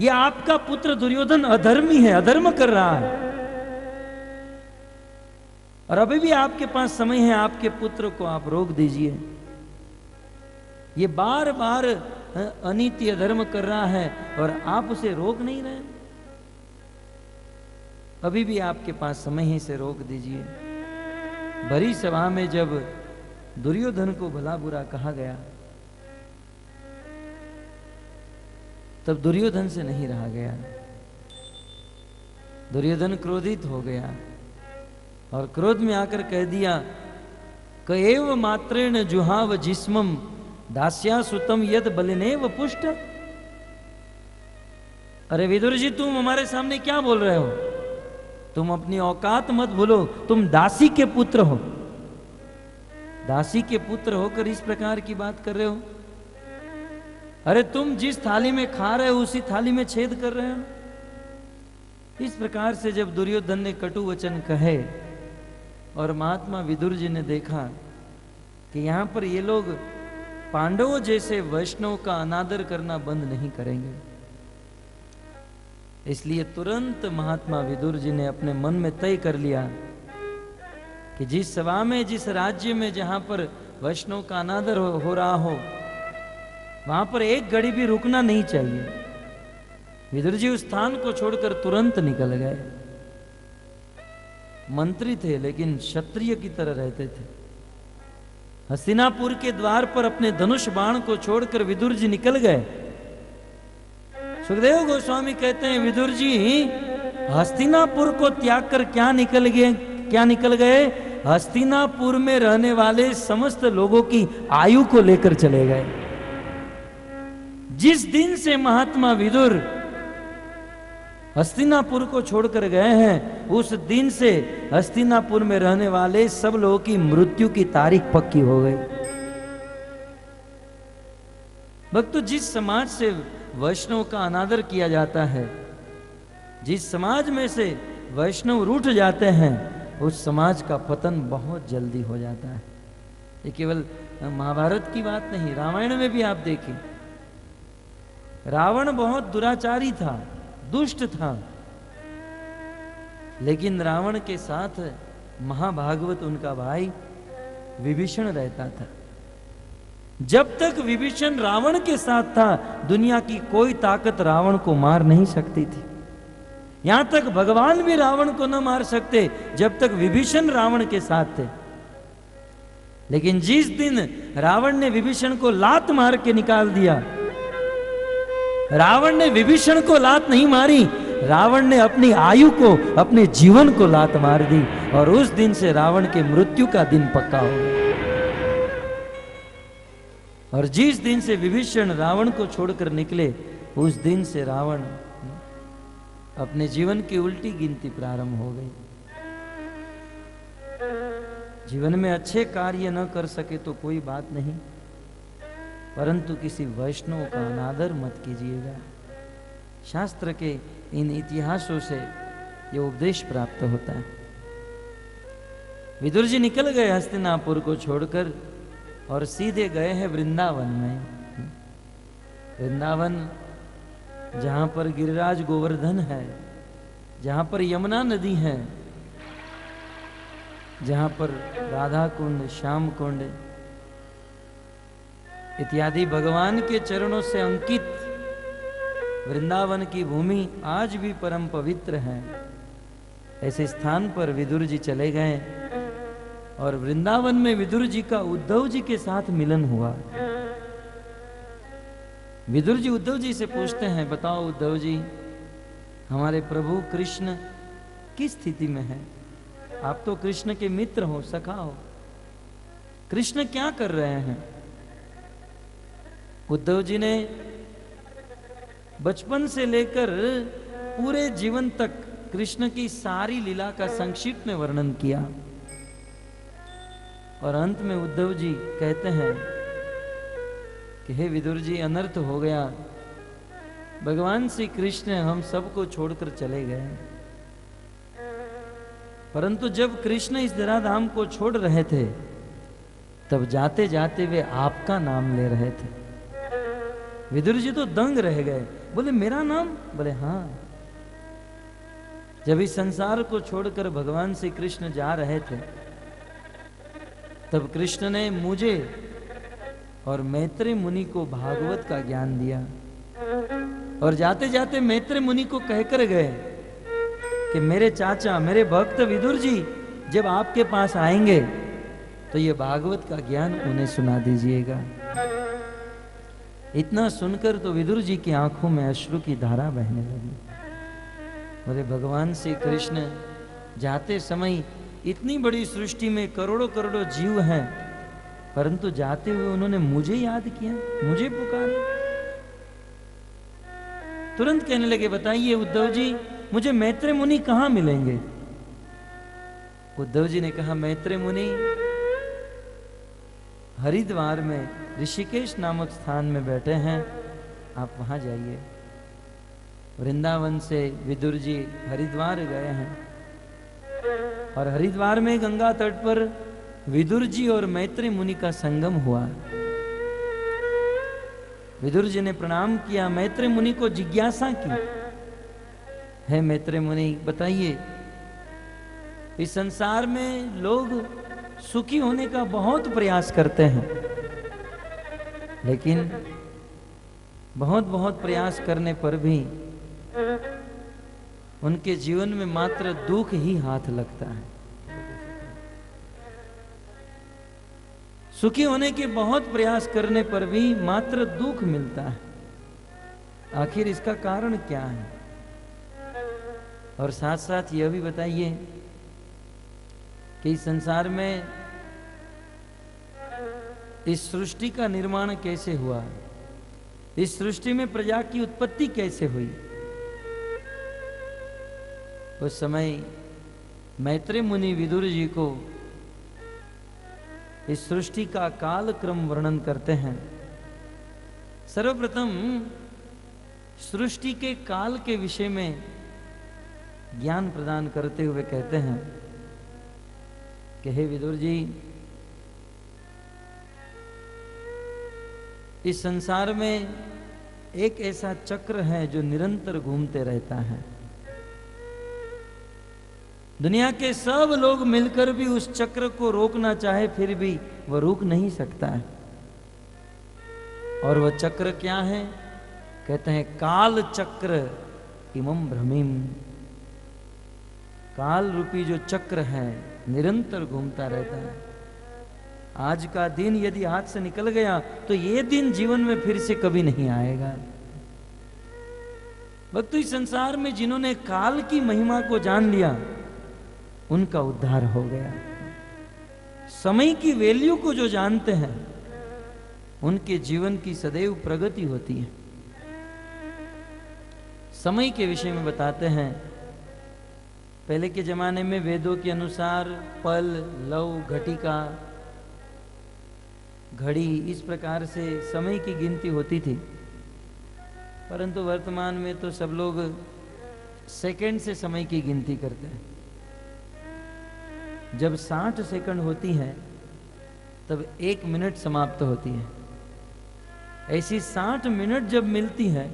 ये आपका पुत्र दुर्योधन अधर्मी है, अधर्म कर रहा है, और अभी भी आपके पास समय है, आपके पुत्र को आप रोक दीजिए। ये बार बार अनीति अधर्म कर रहा है और आप उसे रोक नहीं रहे। अभी भी आपके पास समय है, इसे रोक दीजिए। भरी सभा में जब दुर्योधन को भला बुरा कहा गया, तब दुर्योधन से नहीं रहा गया। दुर्योधन क्रोधित हो गया और क्रोध में आकर कह दिया, कएव मात्रेण जुहाव जिस्मम दास्या सुतम यद बलिनेव पुष्ट। अरे विदुर जी, तुम हमारे सामने क्या बोल रहे हो? तुम अपनी औकात मत भूलो, तुम दासी के पुत्र हो। दासी के पुत्र होकर इस प्रकार की बात कर रहे हो? अरे तुम जिस थाली में खा रहे हो उसी थाली में छेद कर रहे हो। इस प्रकार से जब दुर्योधन ने कटु वचन कहे और महात्मा विदुर जी ने देखा कि यहां पर ये लोग पांडवों जैसे वैष्णव का अनादर करना बंद नहीं करेंगे, इसलिए तुरंत महात्मा विदुर जी ने अपने मन में तय कर लिया कि जिस सभा में, जिस राज्य में जहां पर वैष्णव का अनादर हो रहा हो, वहां पर एक घड़ी भी रुकना नहीं चाहिए। विदुर जी उस स्थान को छोड़कर तुरंत निकल गए। मंत्री थे लेकिन क्षत्रिय की तरह रहते थे। हस्तिनापुर के द्वार पर अपने धनुष बाण को छोड़कर विदुर जी निकल गए। सुखदेव गोस्वामी कहते हैं, विदुर जी हस्तिनापुर को त्याग कर क्या निकल गए? हस्तिनापुर में रहने वाले समस्त लोगों की आयु को लेकर चले गए। जिस दिन से महात्मा विदुर हस्तिनापुर को छोड़कर गए हैं, उस दिन से हस्तिनापुर में रहने वाले सब लोगों की मृत्यु की तारीख पक्की हो गई। भक्तों, जिस समाज से वैष्णव का अनादर किया जाता है, जिस समाज में से वैष्णव रूठ जाते हैं, उस समाज का पतन बहुत जल्दी हो जाता है। ये केवल महाभारत की बात नहीं, रामायण में भी आप देखें, रावण बहुत दुराचारी था, दुष्ट था, लेकिन रावण के साथ महाभागवत उनका भाई विभीषण रहता था। जब तक विभीषण रावण के साथ था, दुनिया की कोई ताकत रावण को मार नहीं सकती थी। यहां तक भगवान भी रावण को न मार सकते जब तक विभीषण रावण के साथ थे। लेकिन जिस दिन रावण ने विभीषण को लात मार के निकाल दिया, रावण ने विभीषण को लात नहीं मारी, रावण ने अपनी आयु को, अपने जीवन को लात मार दी, और उस दिन से रावण के मृत्यु का दिन पक्का हो गया। और जिस दिन से विभीषण रावण को छोड़कर निकले, उस दिन से रावण अपने जीवन की उल्टी गिनती प्रारंभ हो गई। जीवन में अच्छे कार्य न कर सके तो कोई बात नहीं, परंतु किसी वैष्णव का अनादर मत कीजिएगा। शास्त्र के इन इतिहासों से ये उपदेश प्राप्त होता है। विदुर जी निकल गए हस्तिनापुर को छोड़कर और सीधे गए हैं वृंदावन में। वृंदावन जहां पर गिरिराज गोवर्धन है, जहां पर यमुना नदी है, जहां पर राधा कुंड, श्याम कुंड इत्यादि भगवान के चरणों से अंकित वृंदावन की भूमि आज भी परम पवित्र है। ऐसे स्थान पर विदुर जी चले गए और वृंदावन में विदुर जी का उद्धव जी के साथ मिलन हुआ। विदुर जी उद्धव जी से पूछते हैं, बताओ उद्धव जी, हमारे प्रभु कृष्ण किस स्थिति में है? आप तो कृष्ण के मित्र हो, सखा हो, कृष्ण क्या कर रहे हैं? उद्धव जी ने बचपन से लेकर पूरे जीवन तक कृष्ण की सारी लीला का संक्षिप्त में वर्णन किया। और अंत में उद्धव जी कहते हैं कि हे विदुर जी, अनर्थ हो गया, भगवान श्री कृष्ण हम सबको छोड़कर चले गए। परंतु जब कृष्ण इस धराधाम को छोड़ रहे थे, तब जाते जाते वे आपका नाम ले रहे थे। विदुर जी तो दंग रह गए, बोले मेरा नाम? बोले हाँ। जब इस संसार को छोड़कर भगवान श्री कृष्ण जा रहे थे, तब कृष्ण ने मुझे और मैत्रेय मुनि को भागवत का ज्ञान दिया। और जाते जाते मैत्रेय मुनि को कहकर गए कि मेरे चाचा, मेरे भक्त विदुर जी जब आपके पास आएंगे तो ये भागवत का ज्ञान उन्हें सुना दीजिएगा। इतना सुनकर तो विदुर जी की आंखों में अश्रु की धारा बहने लगी। बोले भगवान श्री कृष्ण जाते समय, इतनी बड़ी सृष्टि में करोड़ों करोड़ों जीव हैं, परंतु जाते हुए उन्होंने मुझे याद किया, मुझे पुकारा। तुरंत कहने लगे बताइए उद्धव जी, मुझे मैत्रेय मुनि कहां मिलेंगे? उद्धव जी ने कहा मैत्रेय मुनि हरिद्वार में ऋषिकेश नामक स्थान में बैठे हैं, आप वहां जाइए। वृंदावन से विदुर जी हरिद्वार गए हैं और हरिद्वार में गंगा तट पर विदुर जी और मैत्रेय मुनि का संगम हुआ। विदुर जी ने प्रणाम किया, मैत्रेय मुनि को जिज्ञासा की, है मैत्रेय मुनि बताइए, इस संसार में लोग सुखी होने का बहुत प्रयास करते हैं, लेकिन बहुत बहुत प्रयास करने पर भी उनके जीवन में मात्र दुख ही हाथ लगता है। सुखी होने के बहुत प्रयास करने पर भी मात्र दुख मिलता है। आखिर इसका कारण क्या है? और साथ साथ यह भी बताइए कि इस संसार में इस सृष्टि का निर्माण कैसे हुआ, इस सृष्टि में प्रजा की उत्पत्ति कैसे हुई। उस समय मैत्रेय मुनि विदुर जी को इस सृष्टि का काल क्रम वर्णन करते हैं। सर्वप्रथम सृष्टि के काल के विषय में ज्ञान प्रदान करते हुए कहते हैं कि हे विदुर जी, इस संसार में एक ऐसा चक्र है जो निरंतर घूमते रहता है। दुनिया के सब लोग मिलकर भी उस चक्र को रोकना चाहे फिर भी वह रुक नहीं सकता है। और वह चक्र क्या है? कहते हैं काल चक्र इमं भ्रमिम। काल रूपी जो चक्र है निरंतर घूमता रहता है। आज का दिन यदि हाथ से निकल गया तो ये दिन जीवन में फिर से कभी नहीं आएगा। भक्तों, इस संसार में जिन्होंने काल की महिमा को जान लिया उनका उद्धार हो गया। समय की वैल्यू को जो जानते हैं उनके जीवन की सदैव प्रगति होती है। समय के विषय में बताते हैं, पहले के जमाने में वेदों के अनुसार पल, लव, घटिका, घड़ी, इस प्रकार से समय की गिनती होती थी। परंतु वर्तमान में तो सब लोग सेकंड से समय की गिनती करते हैं। जब 60 सेकंड होती है तब 1 मिनट समाप्त होती है। ऐसी 60 मिनट जब मिलती है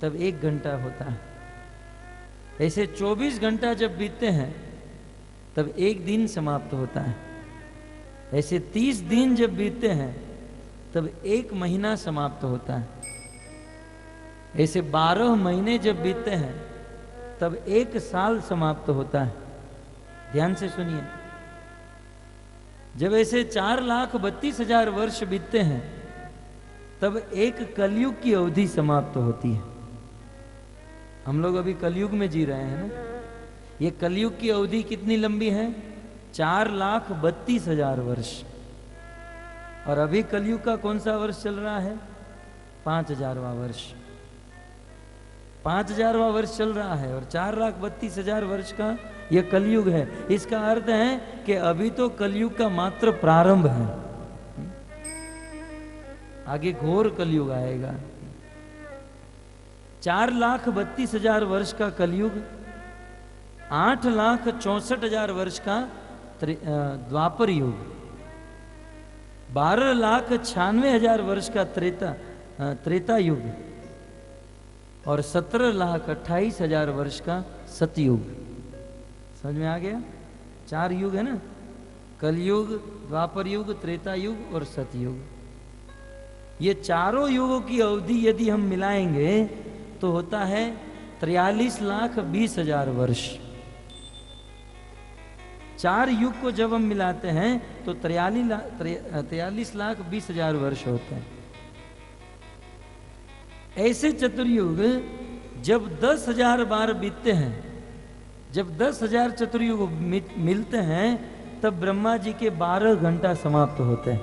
तब 1 घंटा होता है। ऐसे 24 घंटा जब बीतते हैं तब 1 दिन समाप्त होता है। ऐसे 30 दिन जब बीतते हैं तब 1 महीना समाप्त होता है। ऐसे 12 महीने जब बीतते हैं तब 1 साल समाप्त होता है। ध्यान से सुनिए, जब ऐसे 4,32,000 वर्ष बीतते हैं तब 1 कलयुग की अवधि समाप्त होती है। हम लोग अभी कलयुग में जी रहे हैं ना। ये कलयुग की अवधि कितनी लंबी है? 4,32,000 वर्ष। और अभी कलयुग का कौन सा वर्ष चल रहा है? 5,000वां वर्ष। 5000वां वर्ष चल रहा है और 4,32,000 वर्ष का यह कलयुग है। इसका अर्थ है कि अभी तो कलयुग का मात्र प्रारंभ है, आगे घोर कलयुग आएगा। 4,32,000 वर्ष का कलयुग, 8,64,000 वर्ष का द्वापर युग, 12,96,000 वर्ष का त्रेता युग और 17,28,000 वर्ष का सतयुग। समझ में आ गया? 4 युग है ना, कलयुग, द्वापर युग, त्रेता युग और सतयुग। ये चारों युगों की अवधि यदि हम मिलाएंगे तो होता है 43,20,000 वर्ष। 4 युग को जब हम मिलाते हैं तो 43,20,000 वर्ष होते हैं। ऐसे चतुर्युग जब 10,000 बार बीतते हैं, जब 10,000 चतुर्युग मिलते हैं, तब ब्रह्मा जी के 12 घंटा समाप्त होते हैं।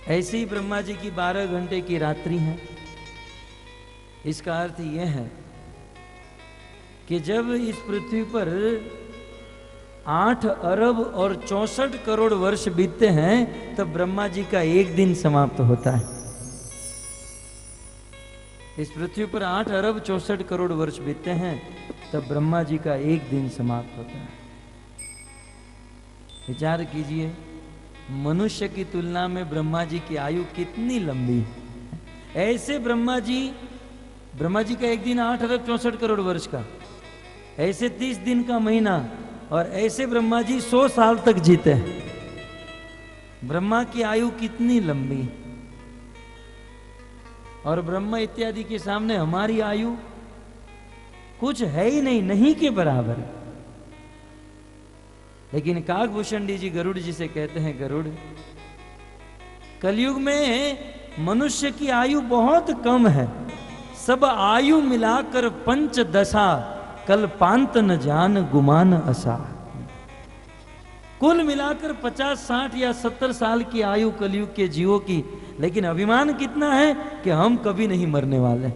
ऐसे ही ब्रह्मा जी की 12 घंटे की रात्रि है। इसका अर्थ यह है कि जब इस पृथ्वी पर 8 अरब और 64 करोड़ वर्ष बीतते हैं, तब ब्रह्मा जी का एक दिन समाप्त होता है। इस पृथ्वी पर 8 अरब 64 करोड़ वर्ष बीतते हैं, तब ब्रह्मा जी का एक दिन समाप्त होता है। विचार कीजिए, मनुष्य की तुलना में ब्रह्मा जी की आयु कितनी लंबी है। ऐसे ब्रह्मा जी का एक दिन 8 अरब 64 करोड़ वर्ष का, ऐसे 30 दिन का महीना, और ऐसे ब्रह्मा जी 100 साल तक जीते हैं। ब्रह्मा की आयु कितनी लंबी, और ब्रह्मा इत्यादि के सामने हमारी आयु कुछ है ही नहीं, नहीं के बराबर। लेकिन काकभूषण जी गरुड़ जी से कहते हैं, गरुड़, कलयुग में मनुष्य की आयु बहुत कम है, सब आयु मिलाकर 5 दशा, कल पांत न जान गुमान असा। कुल मिलाकर 50, 60 या 70 साल की आयु कलयुग के जीवों की, लेकिन अभिमान कितना है कि हम कभी नहीं मरने वाले।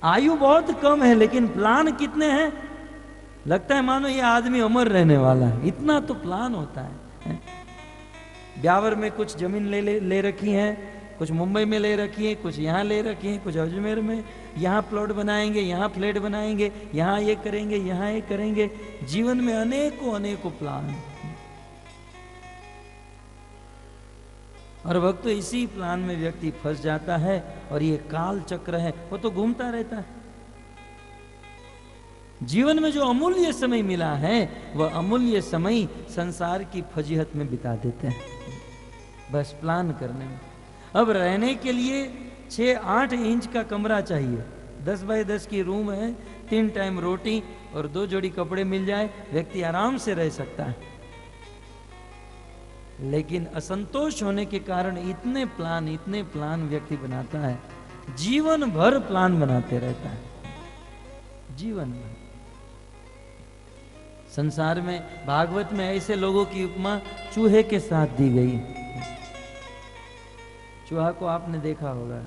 आयु बहुत कम है, लेकिन प्लान कितने हैं, लगता है मानो ये आदमी अमर रहने वाला है, इतना तो प्लान होता है। ब्यावर में कुछ जमीन ले रखी है, कुछ मुंबई में ले रखी है, कुछ यहाँ ले रखी है, कुछ अजमेर में, यहाँ प्लॉट बनाएंगे, यहाँ फ्लैट बनाएंगे, यहाँ ये करेंगे, यहाँ ये करेंगे। जीवन में अनेकों प्लान, और वक्त तो इसी प्लान में व्यक्ति फंस जाता है, और ये काल चक्र है, वो तो घूमता रहता है। जीवन में जो अमूल्य समय मिला है, वह अमूल्य समय संसार की फजीहत में बिता देते हैं, बस प्लान करने में। अब रहने के लिए 6-8 इंच का कमरा चाहिए, 10 बाय 10 की रूम है, 3 टाइम रोटी और 2 जोड़ी कपड़े मिल जाए, व्यक्ति आराम से रह सकता है। लेकिन असंतोष होने के कारण इतने प्लान व्यक्ति बनाता है, जीवन भर प्लान बनाते रहता है, जीवन भर। संसार में, भागवत में ऐसे लोगों की उपमा चूहे के साथ दी गई। चूहा को आपने देखा होगा,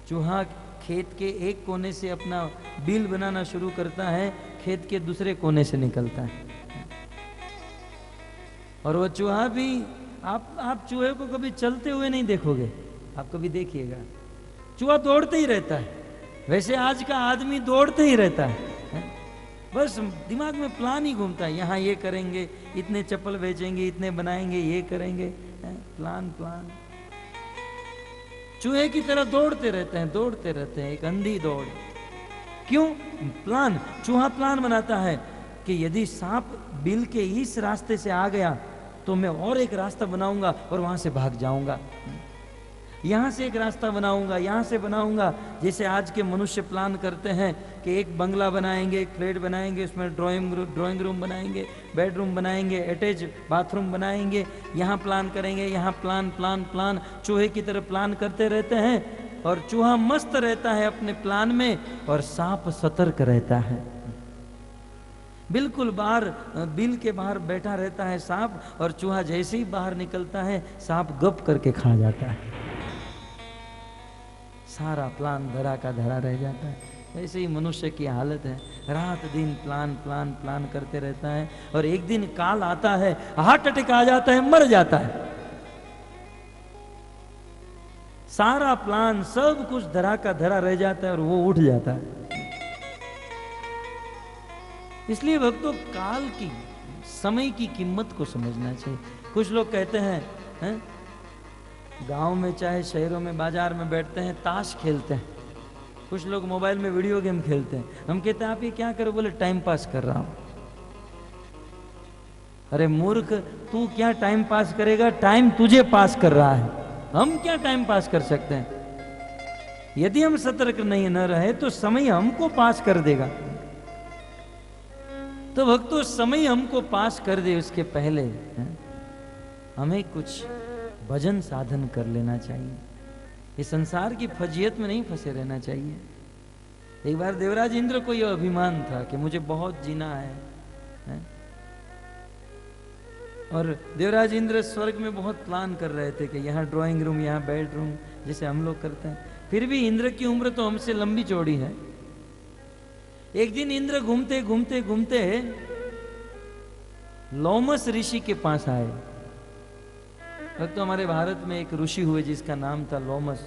चूहा खेत के एक कोने से अपना बिल बनाना शुरू करता है, खेत के दूसरे कोने से निकलता है, और वह चूहा भी, आप चूहे को कभी चलते हुए नहीं देखोगे, आप कभी देखिएगा, चूहा दौड़ते ही रहता है। वैसे आज का आदमी दौड़ते ही रहता है, बस दिमाग में प्लान ही घूमता है, यहाँ ये करेंगे, इतने चप्पल बेचेंगे, इतने बनाएंगे, ये करेंगे, प्लान। चूहे की तरह दौड़ते रहते हैं, एक अंधी दौड़। क्यों? प्लान। चूहा प्लान बनाता है कि यदि सांप बिल के इस रास्ते से आ गया तो मैं और एक रास्ता बनाऊंगा और वहां से भाग जाऊंगा, यहां से एक रास्ता बनाऊंगा, यहां से बनाऊंगा। जैसे आज के मनुष्य प्लान करते हैं कि एक बंगला बनाएंगे, एक फ्लैट बनाएंगे, उसमें ड्राइंग रूम बनाएंगे, बेडरूम बनाएंगे, अटैच बाथरूम बनाएंगे, यहाँ प्लान करेंगे, यहाँ प्लान। चूहे की तरह प्लान करते रहते हैं, और चूहा मस्त रहता है अपने प्लान में, और सांप सतर्क रहता है। बिल्कुल बाहर, बिल के बाहर बैठा रहता है सांप, और चूहा जैसे ही बाहर निकलता है, सांप गप करके खा जाता है। सारा प्लान धरा का धरा रह जाता है। ऐसे ही मनुष्य की हालत है, रात दिन प्लान प्लान प्लान करते रहता है और एक दिन काल आता है, हार्ट अटैक आ जाता है, मर जाता है। सारा प्लान सब कुछ धरा का धरा रह जाता है और वो उठ जाता है। इसलिए भक्तों काल की, समय की कीमत को समझना चाहिए। कुछ लोग कहते हैं, गांव में चाहे शहरों में बाजार में बैठते हैं ताश खेलते हैं, कुछ लोग मोबाइल में वीडियो गेम खेलते हैं। हम कहते हैं आप ये क्या करो, बोले टाइम पास कर रहा हूं। अरे मूर्ख, तू क्या टाइम पास करेगा, टाइम तुझे पास कर रहा है, हम क्या टाइम पास कर सकते हैं। यदि हम सतर्क नहीं न रहे तो समय हमको पास कर देगा। तो भक्तों समय हमको पास कर दे उसके पहले हमें कुछ भजन साधन कर लेना चाहिए। इस संसार की फजियत में नहीं फंसे रहना चाहिए। एक बार देवराज इंद्र को यह अभिमान था कि मुझे बहुत जीना है? और देवराज इंद्र स्वर्ग में बहुत प्लान कर रहे थे कि यहाँ ड्राइंग रूम, यहाँ बेडरूम, जैसे हम लोग करते हैं। फिर भी इंद्र की उम्र तो हमसे लंबी चौड़ी है। एक दिन इंद्र घूमते घूमते घूमते लोमस ऋषि के पास आए। तो हमारे भारत में एक ऋषि हुए जिसका नाम था लोमस।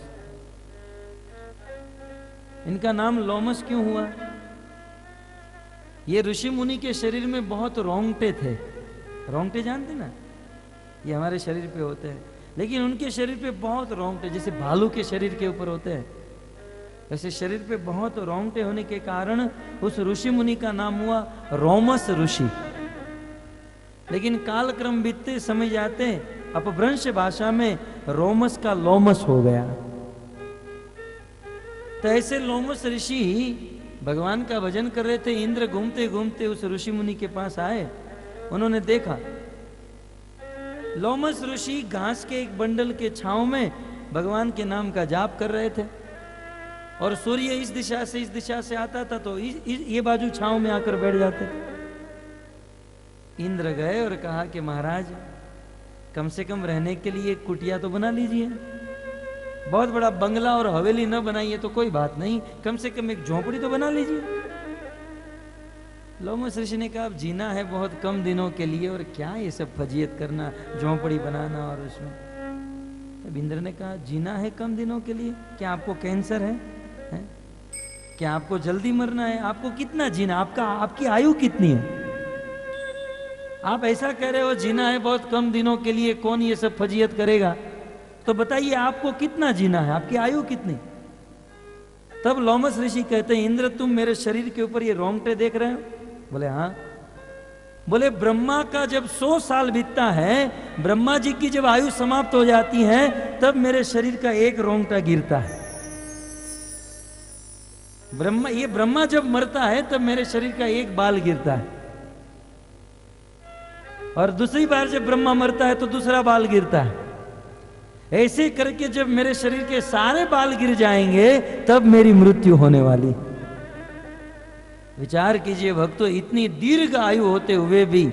इनका नाम लोमस क्यों हुआ? ये ऋषि मुनि के शरीर में बहुत रोंगटे थे। रोंगटे जानते ना, ये हमारे शरीर पे होते हैं, लेकिन उनके शरीर पे बहुत रोंगटे, जैसे भालू के शरीर के ऊपर होते हैं, ऐसे शरीर पे बहुत रोंगटे होने के कारण उस ऋषि मुनि का नाम हुआ रोमस ऋषि। लेकिन कालक्रम बीतते समय जाते अपभ्रंश भाषा में रोमस का लोमस हो गया। तो ऐसे लोमस ऋषि भगवान का भजन कर रहे थे। इंद्र घूमते घूमते उस ऋषि मुनि के पास आए। उन्होंने देखा लोमस ऋषि घास के एक बंडल के छांव में भगवान के नाम का जाप कर रहे थे और सूर्य इस दिशा से आता था तो ये बाजू छांव में आकर बैठ जाते थे। इंद्र गए और कहा कि महाराज कम से कम रहने के लिए एक कुटिया तो बना लीजिए। बहुत बड़ा बंगला और हवेली न बनाइए तो कोई बात नहीं, कम से कम एक झोंपड़ी तो बना लीजिए। लोमस ऋषि ने कहा अब जीना है बहुत कम दिनों के लिए और क्या ये सब फजीयत करना, झोंपड़ी बनाना और उसमें। तब इंद्र ने कहा जीना है कम दिनों के लिए? क्या आपको कैंसर है? क्या आपको जल्दी मरना है? आपको कितना जीना, आपकी आयु कितनी है? आप ऐसा कह रहे हो जीना है बहुत कम दिनों के लिए, कौन ये सब फजीयत करेगा? तो बताइए आपको कितना जीना है, आपकी आयु कितनी? तब लोमस ऋषि कहते हैं इंद्र तुम मेरे शरीर के ऊपर ये रोंगटे देख रहे हो? बोले हाँ। बोले ब्रह्मा का जब 100 साल बीतता है, ब्रह्मा जी की जब आयु समाप्त हो जाती है, तब मेरे शरीर का एक रोंगटा गिरता है। ब्रह्मा जब मरता है तब मेरे शरीर का एक बाल गिरता है, और दूसरी बार जब ब्रह्मा मरता है तो दूसरा बाल गिरता है। ऐसे करके जब मेरे शरीर के सारे बाल गिर जाएंगे तब मेरी मृत्यु होने वाली। विचार कीजिए भक्तों, इतनी दीर्घ आयु होते हुए भी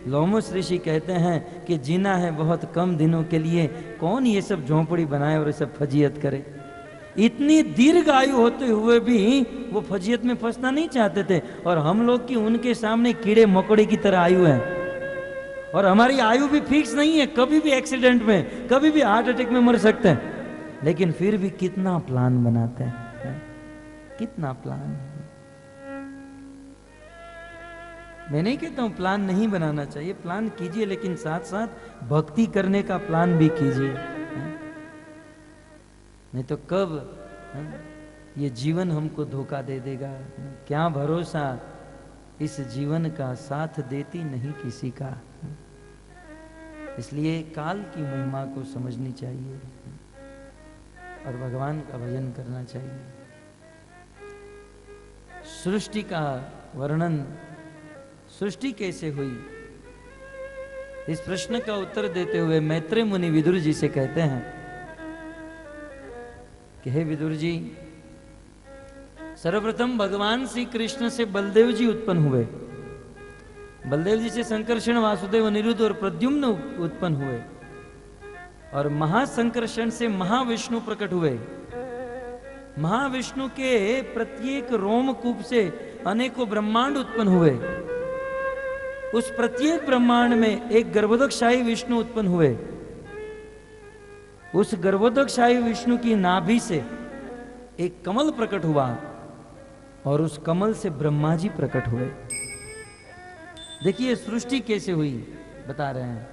लोमस ऋषि कहते हैं कि जीना है बहुत कम दिनों के लिए, कौन ये सब झोंपड़ी बनाए और ये सब फजीयत करे। इतनी दीर्घ आयु होते हुए भी वो फजीयत में फंसना नहीं चाहते थे, और हम लोग की उनके सामने कीड़े मकोड़े की तरह आयु है। और हमारी आयु भी फिक्स नहीं है, कभी भी एक्सीडेंट में, कभी भी हार्ट अटैक में मर सकते हैं। लेकिन फिर भी कितना प्लान बनाते हैं, कितना प्लान। मैं नहीं कहता हूं प्लान नहीं बनाना चाहिए, प्लान कीजिए, लेकिन साथ साथ भक्ति करने का प्लान भी कीजिए। नहीं तो कब ये जीवन हमको धोखा दे देगा, क्या भरोसा इस जीवन का, साथ देती नहीं किसी का। इसलिए काल की महिमा को समझनी चाहिए और भगवान का भजन करना चाहिए। सृष्टि का वर्णन, सृष्टि कैसे हुई, इस प्रश्न का उत्तर देते हुए मैत्रेय मुनि विदुर जी से कहते हैं कि हे विदुर जी, सर्वप्रथम भगवान श्री कृष्ण से बलदेव जी उत्पन्न हुए, बलदेव जी से संकर्षण, वासुदेव, अनिरुद्ध और प्रद्युम्न उत्पन्न हुए, और महासंकर्षण से महाविष्णु प्रकट हुए, महाविष्णु के प्रत्येक रोमकूप से अनेकों ब्रह्मांड उत्पन्न हुए। उस प्रत्येक ब्रह्मांड में एक गर्भोदकशाही विष्णु उत्पन्न हुए। उस गर्भोदकशाही विष्णु की नाभि से एक कमल प्रकट हुआ और उस कमल से ब्रह्मा जी प्रकट हुए। देखिए सृष्टि कैसे हुई, बता रहे हैं।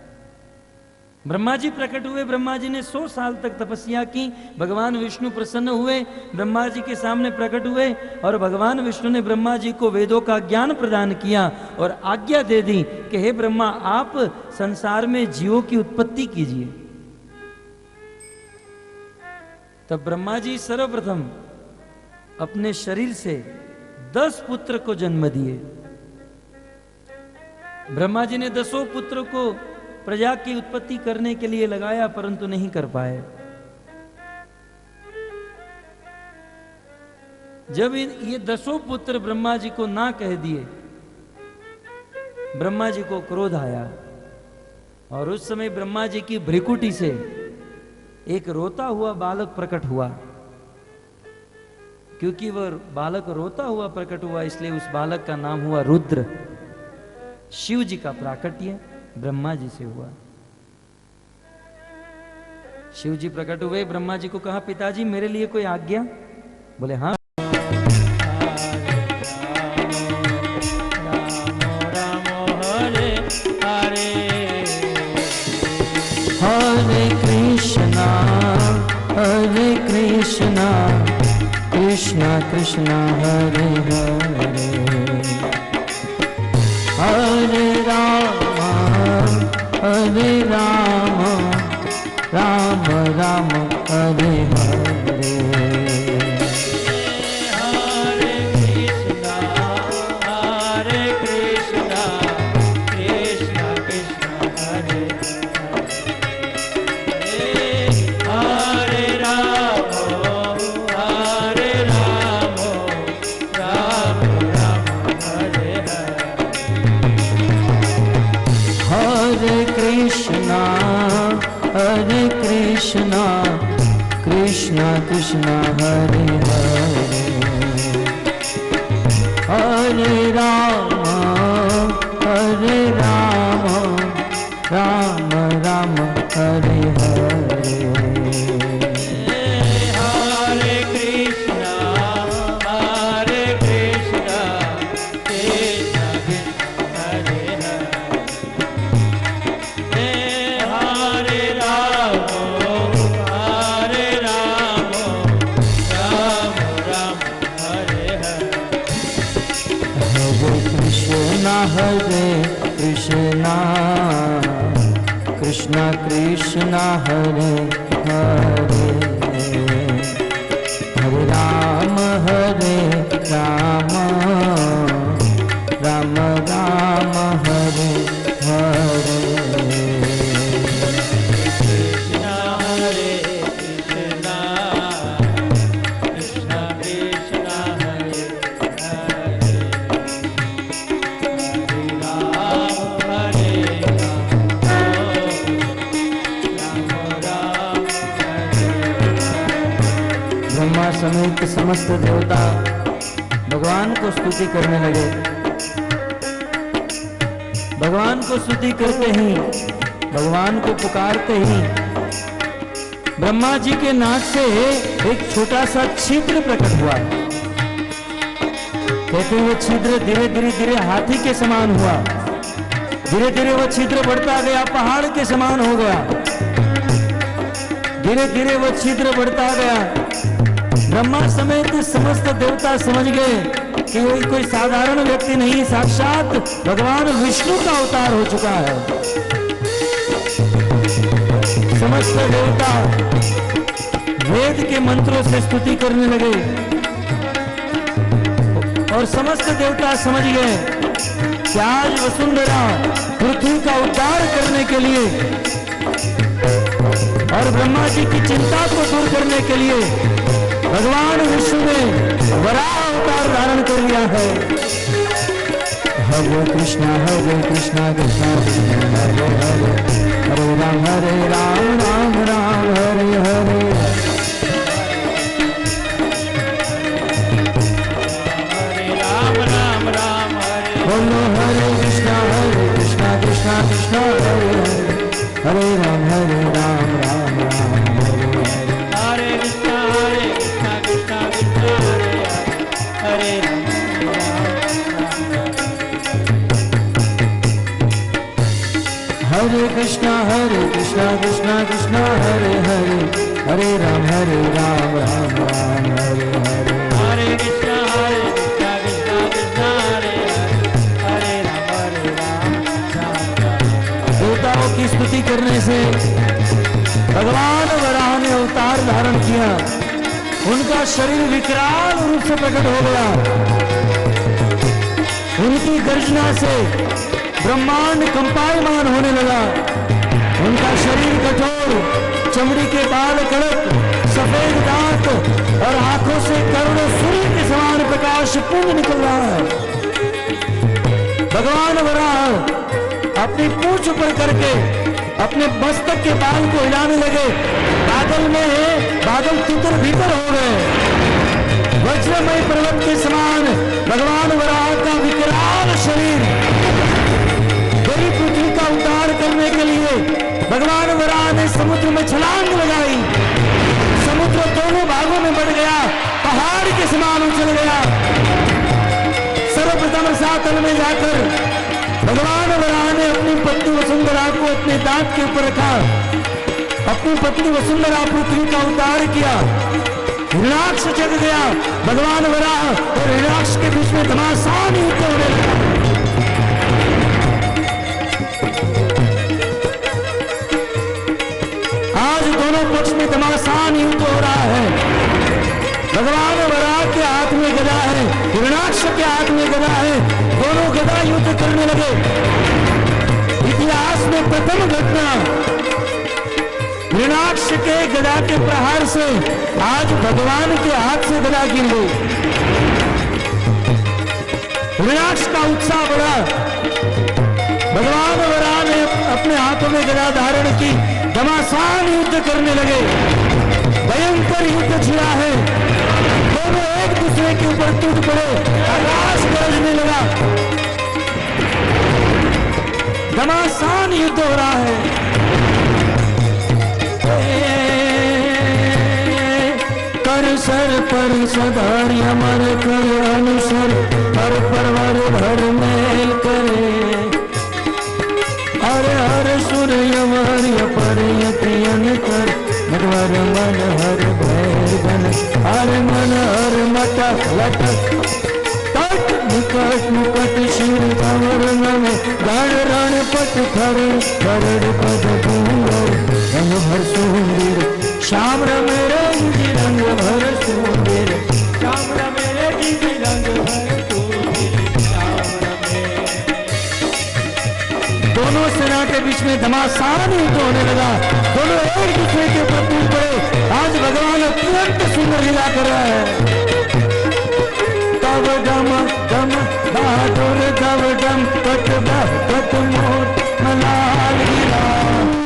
ब्रह्मा जी प्रकट हुए। ब्रह्मा जी ने 100 साल तक तपस्या की। भगवान विष्णु प्रसन्न हुए, ब्रह्मा जी के सामने प्रकट हुए और भगवान विष्णु ने ब्रह्मा जी को वेदों का ज्ञान प्रदान किया और आज्ञा दे दी कि हे ब्रह्मा, आप संसार में जीवों की उत्पत्ति कीजिए। तब ब्रह्मा जी सर्वप्रथम अपने शरीर से 10 पुत्र को जन्म दिए। ब्रह्मा जी ने 10 पुत्र को प्रजा की उत्पत्ति करने के लिए लगाया, परंतु नहीं कर पाए। जब ये 10 पुत्र ब्रह्मा जी को ना कह दिए, ब्रह्मा जी को क्रोध आया और उस समय ब्रह्मा जी की भ्रिकुटी से एक रोता हुआ बालक प्रकट हुआ। क्योंकि वह बालक रोता हुआ प्रकट हुआ, इसलिए उस बालक का नाम हुआ रुद्र। शिव जी का प्राकट्य ब्रह्मा जी से हुआ। शिव जी प्रकट हुए, ब्रह्मा जी को कहा, पिताजी मेरे लिए कोई आज्ञा? बोले हाँ। हरे कृष्णा कृष्णा कृष्णा हरे हरे, हरे राम राम राम हरे हरे। हरे कृष्णा कृष्णा कृष्णा हरे हरे, हरे राम राम राम हरे हरे। हरे कृष्णा कृष्णा कृष्णा हरे हरे, हरे राम राम राम हरे हरे। हरे कृष्णा कृष्णा हरे हरे, हरे राम राम हरे हरे। हरे कृष्णा कृष्णा कृष्णा हरे हरे, हरे राम राम राम हरे हरे। कृष्णा हरे कृष्णा कृष्णा कृष्णा हरे हरे, हरे राम राम हरे हरे। ब्रह्मा समेत समस्त देवता भगवान को स्तुति करने लगे। भगवान को स्तुति करते ही, भगवान को पुकारते ही ब्रह्मा जी के नाक से एक छोटा सा छिद्र प्रकट हुआ। कहते वो छिद्र धीरे धीरे धीरे हाथी के समान हुआ। धीरे धीरे वो छिद्र बढ़ता गया, पहाड़ के समान हो गया। धीरे धीरे वो छिद्र बढ़ता गया। ब्रह्मा समेत समस्त देवता समझ गए कि वो कोई साधारण व्यक्ति नहीं, साक्षात भगवान विष्णु का अवतार हो चुका है। समस्त देवता वेद के मंत्रों से स्तुति करने लगे और समस्त देवता समझ गए कि आज वसुंधरा पृथ्वी का उद्धार करने के लिए और ब्रह्मा जी की चिंता को दूर करने के लिए भगवान विष्णु ने वराह अवतार धारण कर लिया है। हरे कृष्णा कृष्णा कृष्णा हरे हरे, हरे राम राम राम हरे हरे। हरे राम राम राम हरे हरे। हरे कृष्णा कृष्णा कृष्णा हरे हरे राम हरे कृष्णा कृष्णा कृष्णा हरे हरे, हरे राम राम राम हरे हरे। हरे कृष्णा कृष्णा कृष्णा हरे हरे राम राम। देवताओं की स्तुति करने से भगवान वराह ने अवतार धारण किया। उनका शरीर विकराल रूप से प्रकट हो गया। उनकी गर्जना से ब्रह्मांड कंपायमान होने लगा। उनका शरीर कठोर, चमड़ी के बाल कड़क, सफेद दांत और आंखों से करोड़ों सूर्य के समान प्रकाश पुंज निकल रहा है। भगवान वराह अपनी पूंछ ऊपर करके अपने मस्तक के बाल को हिलाने लगे। बादल तितर भीतर हो गए। वज्रमय पर्वत के समान भगवान वराह का विकराल शरीर गई पृथ्वी का उद्धार करने के लिए भगवान वराह ने समुद्र में छलांग लगाई। समुद्र दोनों भागों में बढ़ गया, पहाड़ के समान उछल गया। सर्वप्रथम रसातल में जाकर भगवान वराह ने अपनी पत्नी वसुंधरा को अपने दांत के ऊपर रखा। अपनी पत्नी वसुंधरा पृथ्वी का उद्धार किया। हिरणाक्ष जग गया। भगवान वराह और हिरणाक्ष के बीच में घमासान युद्ध होने लगा। आज दोनों पक्ष में घमासान युद्ध हो रहा है। भगवान वराह के हाथ में गदा है, हिरणाक्ष के हाथ में गदा है। दोनों गदा युद्ध करने लगे। इतिहास में प्रथम घटना हिरणाक्ष के गदा के प्रहार से आज भगवान के हाथ से गदा गिर गई। हिरणाक्ष का उत्साह बढ़ा। भगवान वराह ने अपने हाथों में गदा धारण की, घमासान युद्ध करने लगे। भयंकर युद्ध छिड़ा है। दोनों एक दूसरे के ऊपर टूट पड़े। आकाश गरजने लगा। घमासान युद्ध हो रहा है। कर सर पर सदार अमर कर अनुसर, पर परवर भर मेल करे। हर हर सूर्य वर्य पर यतियन कर, मधवर मन हर भैर बन। हर मन हर मटक लटक तट निकट मुकट शिर कंवर नम। गण रण पट खर खरड़ पद भूंगर, रंग भर सुंदर श्याम मेरे रंग भर सुंदर। श्याम मेरे जी रंग भर दोनों सेना के बीच में घमासान युद्ध होने लगा। दोनों एक दूसरे के ऊपर टूट पड़े। आज भगवान अत्यंत सुंदर लीला कर रहा है। तब डम डम बहादुर दब डम कट मोट मला